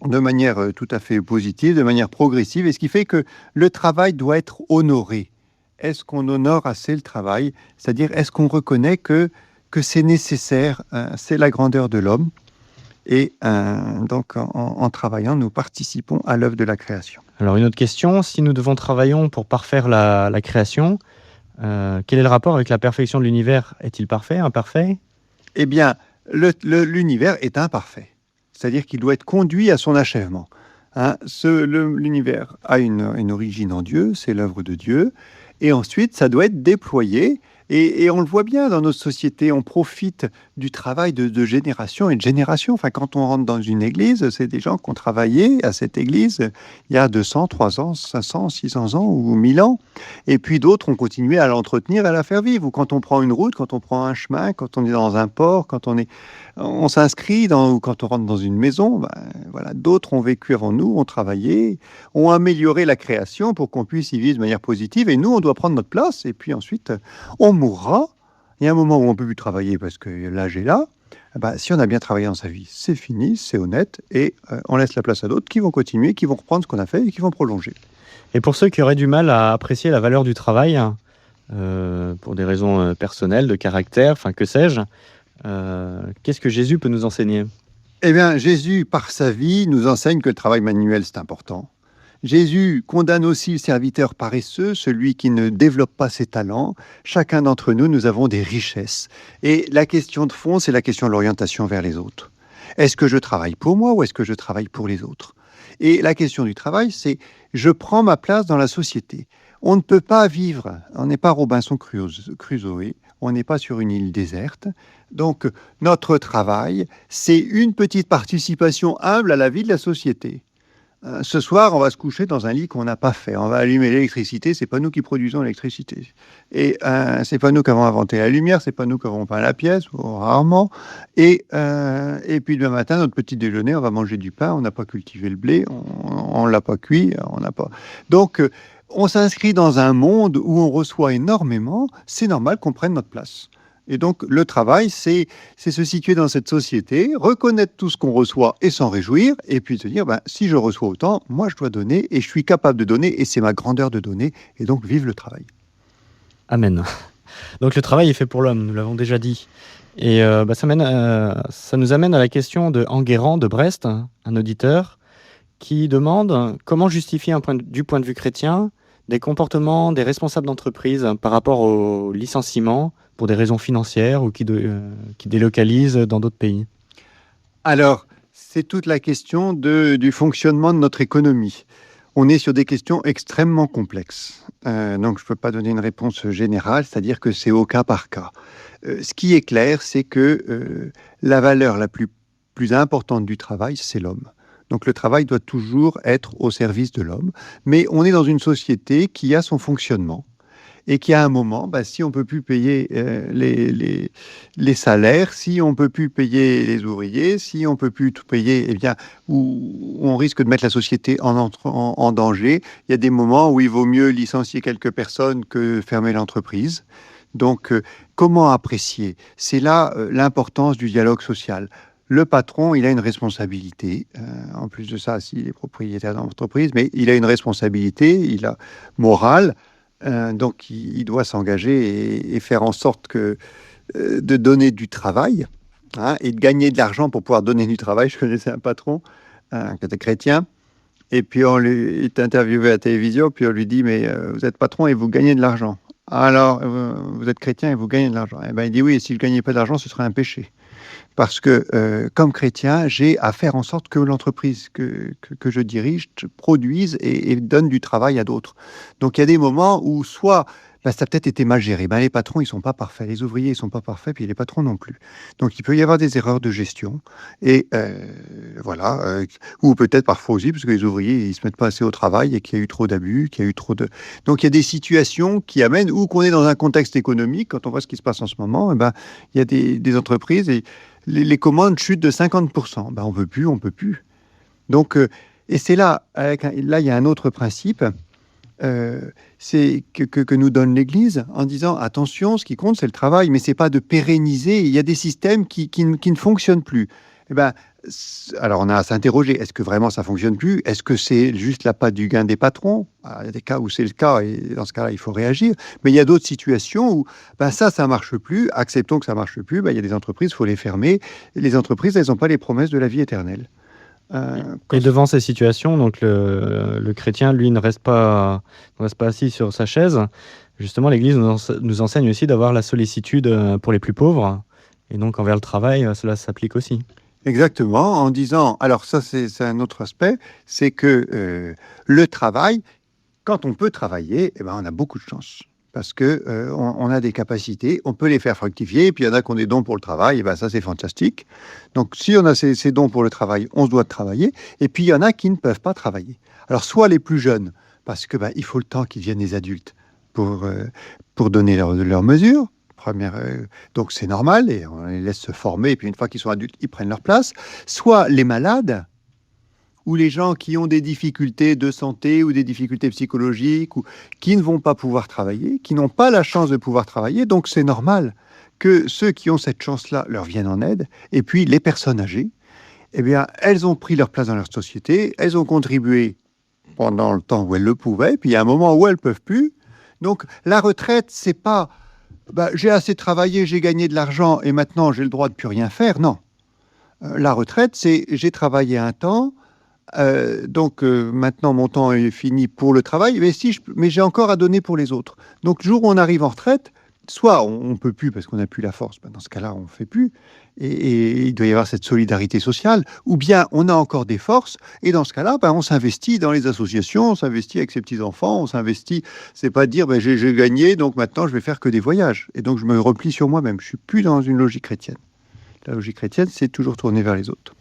de manière tout à fait positive, de manière progressive, et ce qui fait que le travail doit être honoré. Est-ce qu'on honore assez le travail? C'est-à-dire, est-ce qu'on reconnaît que c'est nécessaire, c'est la grandeur de l'homme, et donc en travaillant, nous participons à l'œuvre de la création. Alors une autre question, si nous devons travailler pour parfaire la création, quel est le rapport avec la perfection de l'univers? Est-il parfait, imparfait? Eh bien, l'univers est imparfait. C'est-à-dire qu'il doit être conduit à son achèvement. Hein, l'univers a une origine en Dieu, c'est l'œuvre de Dieu, et ensuite ça doit être déployé, et on le voit bien dans notre société, on profite du travail de génération et de génération. Enfin, quand on rentre dans une église, c'est des gens qui ont travaillé à cette église il y a 200, 300, 500, 600 ans ou 1000 ans, et puis d'autres ont continué à l'entretenir et à la faire vivre. Ou quand on prend une route, quand on prend un chemin, quand on est dans un port, quand on s'inscrit ou quand on rentre dans une maison, voilà, d'autres ont vécu avant nous, ont travaillé, ont amélioré la création pour qu'on puisse y vivre de manière positive, et nous, on doit prendre notre place, et puis ensuite, on mourra. Il y a un moment où on ne peut plus travailler parce que l'âge est là. Si on a bien travaillé dans sa vie, c'est fini, c'est honnête, et on laisse la place à d'autres qui vont continuer, qui vont reprendre ce qu'on a fait et qui vont prolonger. Et pour ceux qui auraient du mal à apprécier la valeur du travail, pour des raisons personnelles, de caractère, enfin que sais-je, qu'est-ce que Jésus peut nous enseigner? Eh bien, Jésus, par sa vie, nous enseigne que le travail manuel, c'est important. Jésus condamne aussi le serviteur paresseux, celui qui ne développe pas ses talents. Chacun d'entre nous, nous avons des richesses. Et la question de fond, c'est la question de l'orientation vers les autres. Est-ce que je travaille pour moi ou est-ce que je travaille pour les autres? Et la question du travail, c'est je prends ma place dans la société. On ne peut pas vivre, on n'est pas Robinson Crusoe, on n'est pas sur une île déserte. Donc notre travail, c'est une petite participation humble à la vie de la société. Ce soir, on va se coucher dans un lit qu'on n'a pas fait. On va allumer l'électricité, c'est pas nous qui produisons l'électricité. Et c'est pas nous qui avons inventé la lumière, c'est pas nous qui avons peint la pièce, ou rarement. Et puis demain matin, notre petit déjeuner, on va manger du pain, on n'a pas cultivé le blé, on l'a pas cuit, on n'a pas. Donc, on s'inscrit dans un monde où on reçoit énormément, c'est normal qu'on prenne notre place. Et donc, le travail, c'est se situer dans cette société, reconnaître tout ce qu'on reçoit et s'en réjouir, et puis se dire, si je reçois autant, moi, je dois donner, et je suis capable de donner, et c'est ma grandeur de donner, et donc, vive le travail. Amen. Donc, le travail est fait pour l'homme, nous l'avons déjà dit. Et ça nous amène à la question de Enguerrand de Brest, un auditeur, qui demande comment justifier du point de vue chrétien des comportements des responsables d'entreprise par rapport au licenciement pour des raisons financières ou qui délocalisent dans d'autres pays. Alors, c'est toute la question du fonctionnement de notre économie. On est sur des questions extrêmement complexes. Donc, je ne peux pas donner une réponse générale, c'est-à-dire que c'est au cas par cas. Ce qui est clair, c'est que la valeur la plus importante du travail, c'est l'homme. Donc le travail doit toujours être au service de l'homme. Mais on est dans une société qui a son fonctionnement. et qu'il y a un moment, si on ne peut plus payer les salaires, si on ne peut plus payer les ouvriers, si on ne peut plus tout payer, eh bien, où on risque de mettre la société en danger. Il y a des moments où il vaut mieux licencier quelques personnes que fermer l'entreprise. Donc, comment apprécier? C'est là l'importance du dialogue social. Le patron, il a une responsabilité. En plus de ça, s'il est propriétaire d'entreprise, mais il a une responsabilité, morale. Donc, il doit s'engager et faire en sorte de donner du travail et de gagner de l'argent pour pouvoir donner du travail. Je connaissais un patron qui était chrétien. Et puis, il est interviewé à la télévision, puis on lui dit, mais vous êtes patron et vous gagnez de l'argent. Alors, vous êtes chrétien et vous gagnez de l'argent. Eh ben, il dit oui, et si je ne gagnais pas d'argent, ce serait un péché. Parce que, comme chrétien, j'ai à faire en sorte que l'entreprise que je dirige produise et donne du travail à d'autres. Donc, il y a des moments où soit ça a peut-être été mal géré. Les patrons, ils ne sont pas parfaits. Les ouvriers, ils ne sont pas parfaits, puis les patrons non plus. Donc, il peut y avoir des erreurs de gestion. Et ou peut-être parfois aussi, parce que les ouvriers, ils ne se mettent pas assez au travail et qu'il y a eu trop d'abus, qu'il y a eu trop de... Donc, il y a des situations qui amènent, ou qu'on est dans un contexte économique, quand on voit ce qui se passe en ce moment, il y a des entreprises et les commandes chutent de 50%. On ne peut plus. Donc, et c'est là, il y a un autre principe, c'est que nous donne l'Église en disant attention, ce qui compte, c'est le travail, mais ce n'est pas de pérenniser. Il y a des systèmes qui ne fonctionnent plus. Alors, on a à s'interroger, est-ce que vraiment ça ne fonctionne plus? Est-ce que c'est juste la patte du gain des patrons? Il y a des cas où c'est le cas, et dans ce cas-là, il faut réagir. Mais il y a d'autres situations où ça ne marche plus. Acceptons que ça ne marche plus. Il y a des entreprises, il faut les fermer. Et les entreprises, elles n'ont pas les promesses de la vie éternelle. Et devant ces situations, donc le chrétien, lui, ne reste pas assis sur sa chaise. Justement, l'Église nous enseigne aussi d'avoir la sollicitude pour les plus pauvres. Et donc, envers le travail, cela s'applique aussi. Exactement, en disant, alors ça c'est un autre aspect, c'est que le travail, quand on peut travailler, on a beaucoup de chance. Parce que on a des capacités, on peut les faire fructifier, et puis il y en a qui ont des dons pour le travail, et ça c'est fantastique. Donc si on a ces dons pour le travail, on se doit de travailler, et puis il y en a qui ne peuvent pas travailler. Alors soit les plus jeunes, parce que il faut le temps qu'ils deviennent les adultes pour donner leurs mesures. Donc c'est normal, et on les laisse se former, et puis une fois qu'ils sont adultes, ils prennent leur place. Soit les malades, ou les gens qui ont des difficultés de santé ou des difficultés psychologiques, ou qui ne vont pas pouvoir travailler, qui n'ont pas la chance de pouvoir travailler. Donc c'est normal que ceux qui ont cette chance-là leur viennent en aide. Et puis les personnes âgées, elles ont pris leur place dans leur société, elles ont contribué pendant le temps où elles le pouvaient, puis il y a un moment où elles ne peuvent plus. Donc la retraite, c'est pas j'ai assez travaillé, j'ai gagné de l'argent et maintenant j'ai le droit de plus rien faire. Non. La retraite, c'est j'ai travaillé un temps, donc maintenant mon temps est fini pour le travail, mais j'ai encore à donner pour les autres. Donc le jour où on arrive en retraite, soit on ne peut plus parce qu'on n'a plus la force, dans ce cas-là on ne fait plus, et il doit y avoir cette solidarité sociale, ou bien on a encore des forces, et dans ce cas-là, on s'investit dans les associations, on s'investit avec ses petits-enfants, on s'investit, c'est pas de dire j'ai gagné, donc maintenant je vais faire que des voyages, et donc je me replie sur moi-même, je suis plus dans une logique chrétienne. La logique chrétienne, c'est toujours tourner vers les autres.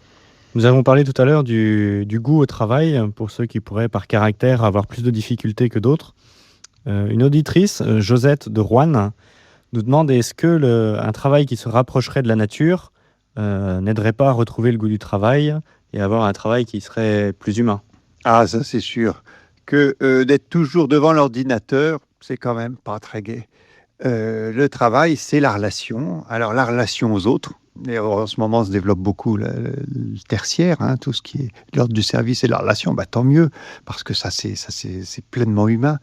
Nous avons parlé tout à l'heure du goût au travail, pour ceux qui pourraient par caractère avoir plus de difficultés que d'autres. Une auditrice, Josette de Roanne, nous demande est-ce que un travail qui se rapprocherait de la nature n'aiderait pas à retrouver le goût du travail et avoir un travail qui serait plus humain? Ah, ça c'est sûr. Que d'être toujours devant l'ordinateur, c'est quand même pas très gai. Le travail, c'est la relation. Alors la relation aux autres. Et en ce moment, se développe beaucoup le tertiaire, tout ce qui est l'ordre du service et la relation. Tant mieux, parce que ça c'est pleinement humain.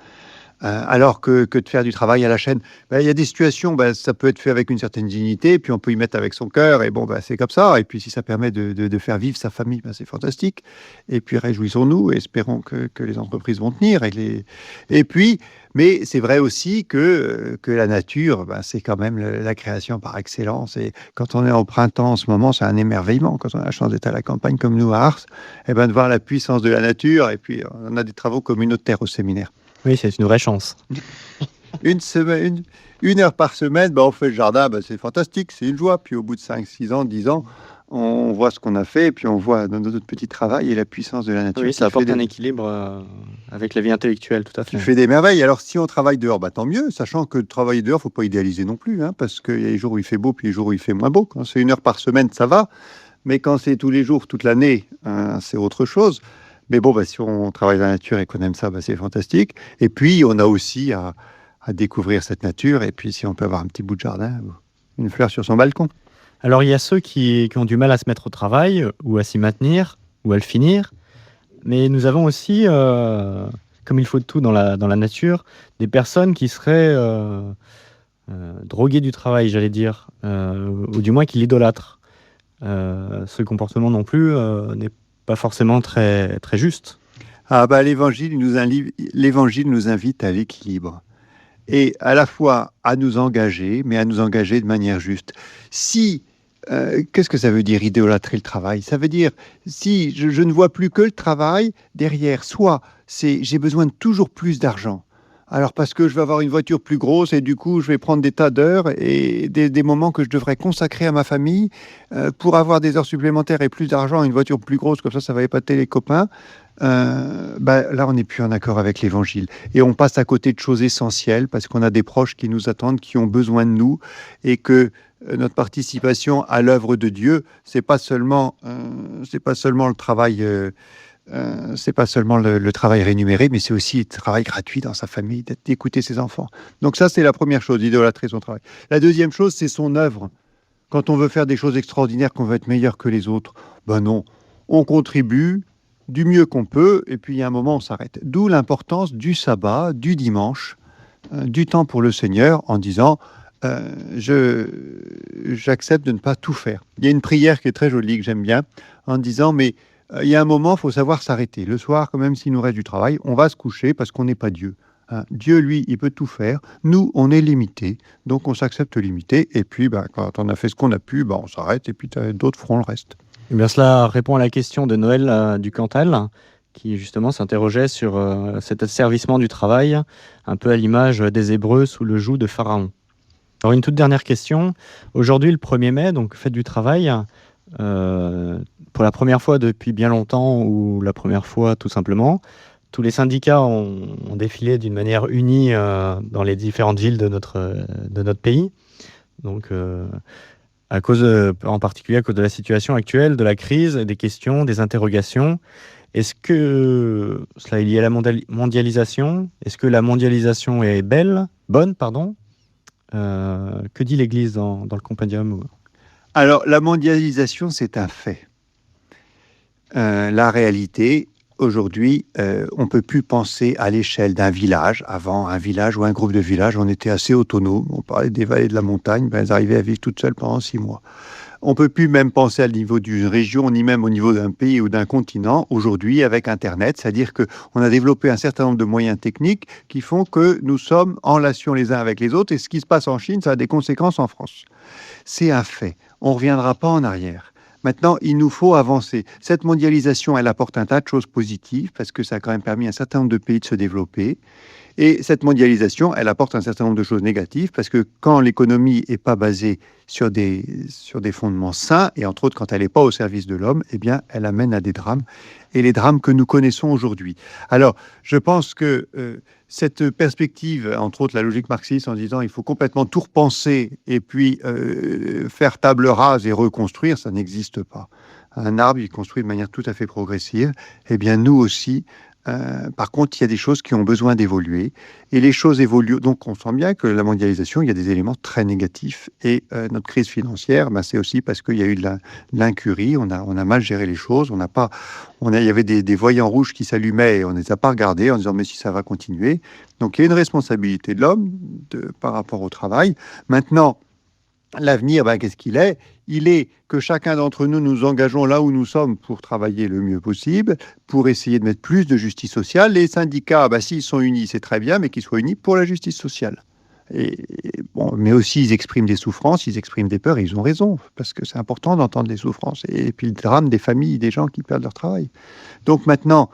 Alors que de faire du travail à la chaîne. Il y a des situations, ça peut être fait avec une certaine dignité, puis on peut y mettre avec son cœur, et c'est comme ça. Et puis si ça permet de faire vivre sa famille, c'est fantastique. Et puis réjouissons-nous, et espérons que les entreprises vont tenir. Mais c'est vrai aussi que la nature, c'est quand même la création par excellence. Et quand on est au printemps en ce moment, c'est un émerveillement. Quand on a la chance d'être à la campagne comme nous à Ars, de voir la puissance de la nature. Et puis on a des travaux communautaires au séminaire. Oui, c'est une vraie chance. Une heure par semaine, on fait le jardin, c'est fantastique, c'est une joie. Puis au bout de 5, 6 ans, 10 ans, On voit ce qu'on a fait, et puis on voit dans notre petit travail et la puissance de la nature. Oui, qui ça apporte fait un des- équilibre avec la vie intellectuelle, tout à qui fait. fait des merveilles. Alors, si on travaille dehors, bah, tant mieux, sachant que travailler dehors, faut pas idéaliser non plus, hein, parce qu'il y a les jours où il fait beau, puis les jours où il fait moins beau. Quand c'est 1 heure par semaine, ça va, mais quand c'est tous les jours, toute l'année, c'est autre chose. Mais bon, bah, si on travaille dans la nature et qu'on aime ça, bah, c'est fantastique. Et puis, on a aussi à découvrir cette nature, et puis si on peut avoir un petit bout de jardin, ou une fleur sur son balcon. Alors, il y a ceux qui ont du mal à se mettre au travail, ou à s'y maintenir, ou à le finir. Mais nous avons aussi, comme il faut de tout dans la nature, des personnes qui seraient droguées du travail, j'allais dire, ou du moins qui l'idolâtrent. Ce comportement non plus n'est pas forcément très, très juste. Ah bah, l'évangile nous invite à l'équilibre. Et à la fois à nous engager, mais à nous engager de manière juste. Qu'est-ce que ça veut dire idolâtrer le travail? Ça veut dire, si je ne vois plus que le travail derrière, soit j'ai besoin de toujours plus d'argent. Alors parce que je vais avoir une voiture plus grosse et du coup je vais prendre des tas d'heures et des moments que je devrais consacrer à ma famille pour avoir des heures supplémentaires et plus d'argent, une voiture plus grosse, comme ça va épater les copains. Là, on n'est plus en accord avec l'évangile. Et on passe à côté de choses essentielles parce qu'on a des proches qui nous attendent, qui ont besoin de nous et que notre participation à l'œuvre de Dieu, c'est pas seulement le travail. C'est pas seulement le travail rémunéré, mais c'est aussi le travail gratuit dans sa famille, d'écouter ses enfants. Donc ça, c'est la première chose, idolâtrer son travail. La deuxième chose, c'est son œuvre. Quand on veut faire des choses extraordinaires, qu'on veut être meilleur que les autres, ben non, on contribue du mieux qu'on peut, et puis il y a un moment, on s'arrête. D'où l'importance du sabbat, du dimanche, du temps pour le Seigneur, en disant j'accepte de ne pas tout faire. Il y a une prière qui est très jolie, que j'aime bien, en disant, mais il y a un moment, il faut savoir s'arrêter. Le soir, quand même, s'il nous reste du travail, on va se coucher parce qu'on n'est pas Dieu. Hein. Dieu, lui, il peut tout faire. Nous, on est limité, donc on s'accepte limité. Et puis, quand on a fait ce qu'on a pu, on s'arrête et puis d'autres feront le reste. Eh bien, cela répond à la question de Noël du Cantal, qui justement s'interrogeait sur cet asservissement du travail, un peu à l'image des Hébreux sous le joug de Pharaon. Alors, une toute dernière question. Aujourd'hui, le 1er mai, donc fête du travail, pour la première fois depuis bien longtemps, ou la première fois tout simplement, tous les syndicats ont défilé d'une manière unie dans les différentes villes de notre pays. Donc, à cause, en particulier à cause de la situation actuelle, de la crise, des questions, des interrogations. Est-ce que cela est lié à la mondialisation? Est-ce que la mondialisation est bonne, pardon? Que dit l'Église dans le compendium? Alors, la mondialisation, c'est un fait. La réalité, aujourd'hui, on ne peut plus penser à l'échelle d'un village. Avant, un village ou un groupe de villages, on était assez autonome. On parlait des vallées de la montagne, elles arrivaient à vivre toutes seules pendant 6 mois. On ne peut plus même penser au niveau d'une région, ni même au niveau d'un pays ou d'un continent, aujourd'hui, avec Internet. C'est-à-dire qu'on a développé un certain nombre de moyens techniques qui font que nous sommes en relation les uns avec les autres. Et ce qui se passe en Chine, ça a des conséquences en France. C'est un fait. On ne reviendra pas en arrière. Maintenant, il nous faut avancer. Cette mondialisation, elle apporte un tas de choses positives parce que ça a quand même permis à un certain nombre de pays de se développer. Et cette mondialisation, elle apporte un certain nombre de choses négatives parce que quand l'économie n'est pas basée sur des fondements sains, et entre autres quand elle n'est pas au service de l'homme, eh bien, elle amène à des drames, et les drames que nous connaissons aujourd'hui. Alors, je pense que cette perspective, entre autres la logique marxiste en disant il faut complètement tout repenser et puis faire table rase et reconstruire, ça n'existe pas. Un arbre, il construit de manière tout à fait progressive. Eh bien, nous aussi, par contre, il y a des choses qui ont besoin d'évoluer. Et les choses évoluent. Donc, on sent bien que la mondialisation, il y a des éléments très négatifs. Et notre crise financière, c'est aussi parce qu'il y a eu de l'incurie. On a mal géré les choses. Il y avait des voyants rouges qui s'allumaient et on ne les a pas regardés en disant mais si ça va continuer. Donc, il y a une responsabilité de l'homme par rapport au travail. Maintenant, l'avenir, qu'est-ce qu'il est? Il est que chacun d'entre nous nous engageons là où nous sommes pour travailler le mieux possible, pour essayer de mettre plus de justice sociale. Les syndicats, s'ils sont unis, c'est très bien, mais qu'ils soient unis pour la justice sociale. Mais aussi, ils expriment des souffrances, ils expriment des peurs, et ils ont raison, parce que c'est important d'entendre les souffrances. Et puis le drame des familles, des gens qui perdent leur travail. Donc maintenant,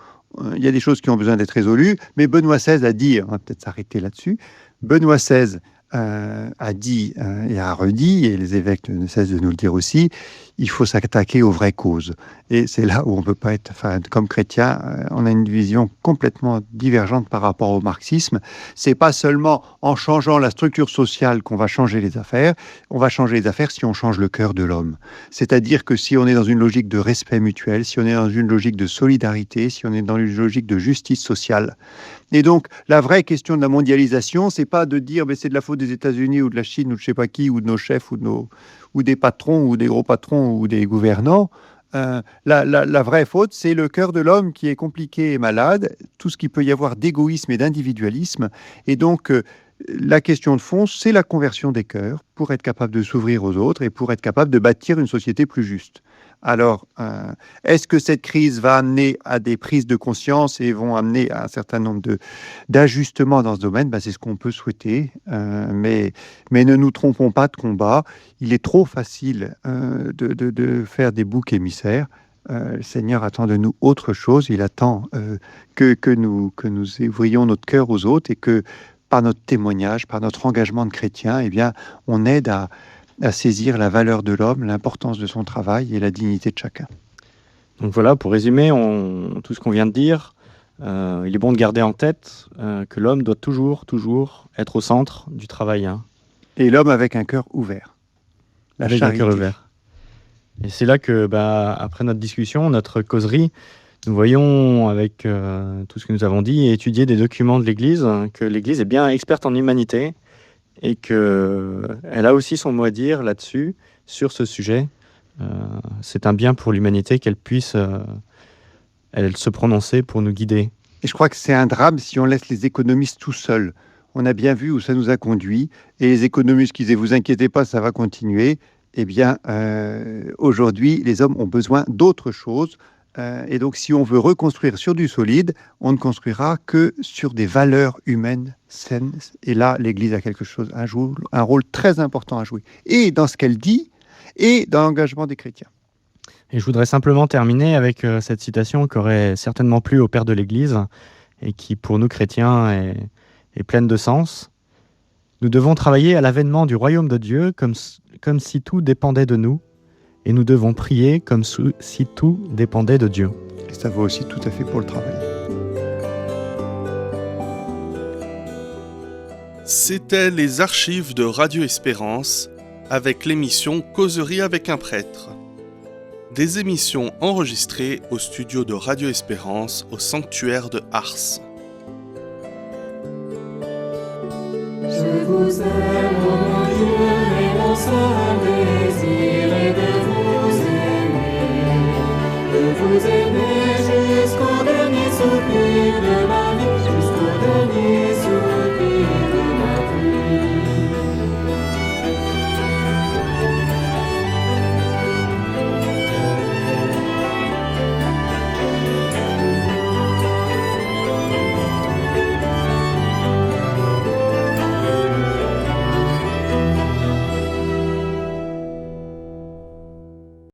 il y a des choses qui ont besoin d'être résolues, mais Benoît XVI a dit, on va peut-être s'arrêter là-dessus, Benoît XVI a dit et a redit, et les évêques ne cessent de nous le dire aussi, il faut s'attaquer aux vraies causes. Et c'est là où on peut pas être, comme chrétien, on a une vision complètement divergente par rapport au marxisme. C'est pas seulement en changeant la structure sociale qu'on va changer les affaires. On va changer les affaires si on change le cœur de l'homme. C'est-à-dire que si on est dans une logique de respect mutuel, si on est dans une logique de solidarité, si on est dans une logique de justice sociale. Et donc, la vraie question de la mondialisation, c'est pas de dire mais c'est de la faute des États-Unis ou de la Chine ou de je sais pas qui ou de nos chefs ou des patrons ou des gros patrons ou des gouvernants. La vraie faute, c'est le cœur de l'homme qui est compliqué et malade, tout ce qu'il peut y avoir d'égoïsme et d'individualisme. Et donc, la question de fond, c'est la conversion des cœurs pour être capable de s'ouvrir aux autres et pour être capable de bâtir une société plus juste. Alors, est-ce que cette crise va amener à des prises de conscience et vont amener à un certain nombre d'ajustements dans ce domaine? C'est ce qu'on peut souhaiter, mais ne nous trompons pas de combat. Il est trop facile de faire des boucs émissaires. Le Seigneur attend de nous autre chose. Il attend que nous ouvrions notre cœur aux autres et que par notre témoignage, par notre engagement de chrétien, eh bien, on aide à saisir la valeur de l'homme, l'importance de son travail et la dignité de chacun. Donc voilà, pour résumer tout ce qu'on vient de dire, il est bon de garder en tête que l'homme doit toujours être au centre du travail. Et l'homme avec un cœur ouvert. Avec un cœur ouvert. Et c'est là que, après notre discussion, notre causerie, nous voyons avec tout ce que nous avons dit et étudié des documents de l'Église, que l'Église est bien experte en humanité, et qu'elle a aussi son mot à dire là-dessus, sur ce sujet. C'est un bien pour l'humanité qu'elle puisse elle se prononcer pour nous guider. Et je crois que c'est un drame si on laisse les économistes tout seuls. On a bien vu où ça nous a conduit, et les économistes qui disaient « vous inquiétez pas, ça va continuer », eh bien, aujourd'hui, les hommes ont besoin d'autre chose. Et donc, si on veut reconstruire sur du solide, on ne construira que sur des valeurs humaines saines. Et là, l'Église a un rôle très important à jouer. Et dans ce qu'elle dit, et dans l'engagement des chrétiens. Et je voudrais simplement terminer avec cette citation qui aurait certainement plu au Père de l'Église, et qui, pour nous chrétiens, est pleine de sens. Nous devons travailler à l'avènement du royaume de Dieu comme si tout dépendait de nous. Et nous devons prier comme si tout dépendait de Dieu. Et ça vaut aussi tout à fait pour le travail. C'était les archives de Radio Espérance avec l'émission Causerie avec un prêtre. Des émissions enregistrées au studio de Radio Espérance au sanctuaire de Ars. Je vous aime, ô mon Dieu, et mon Saint.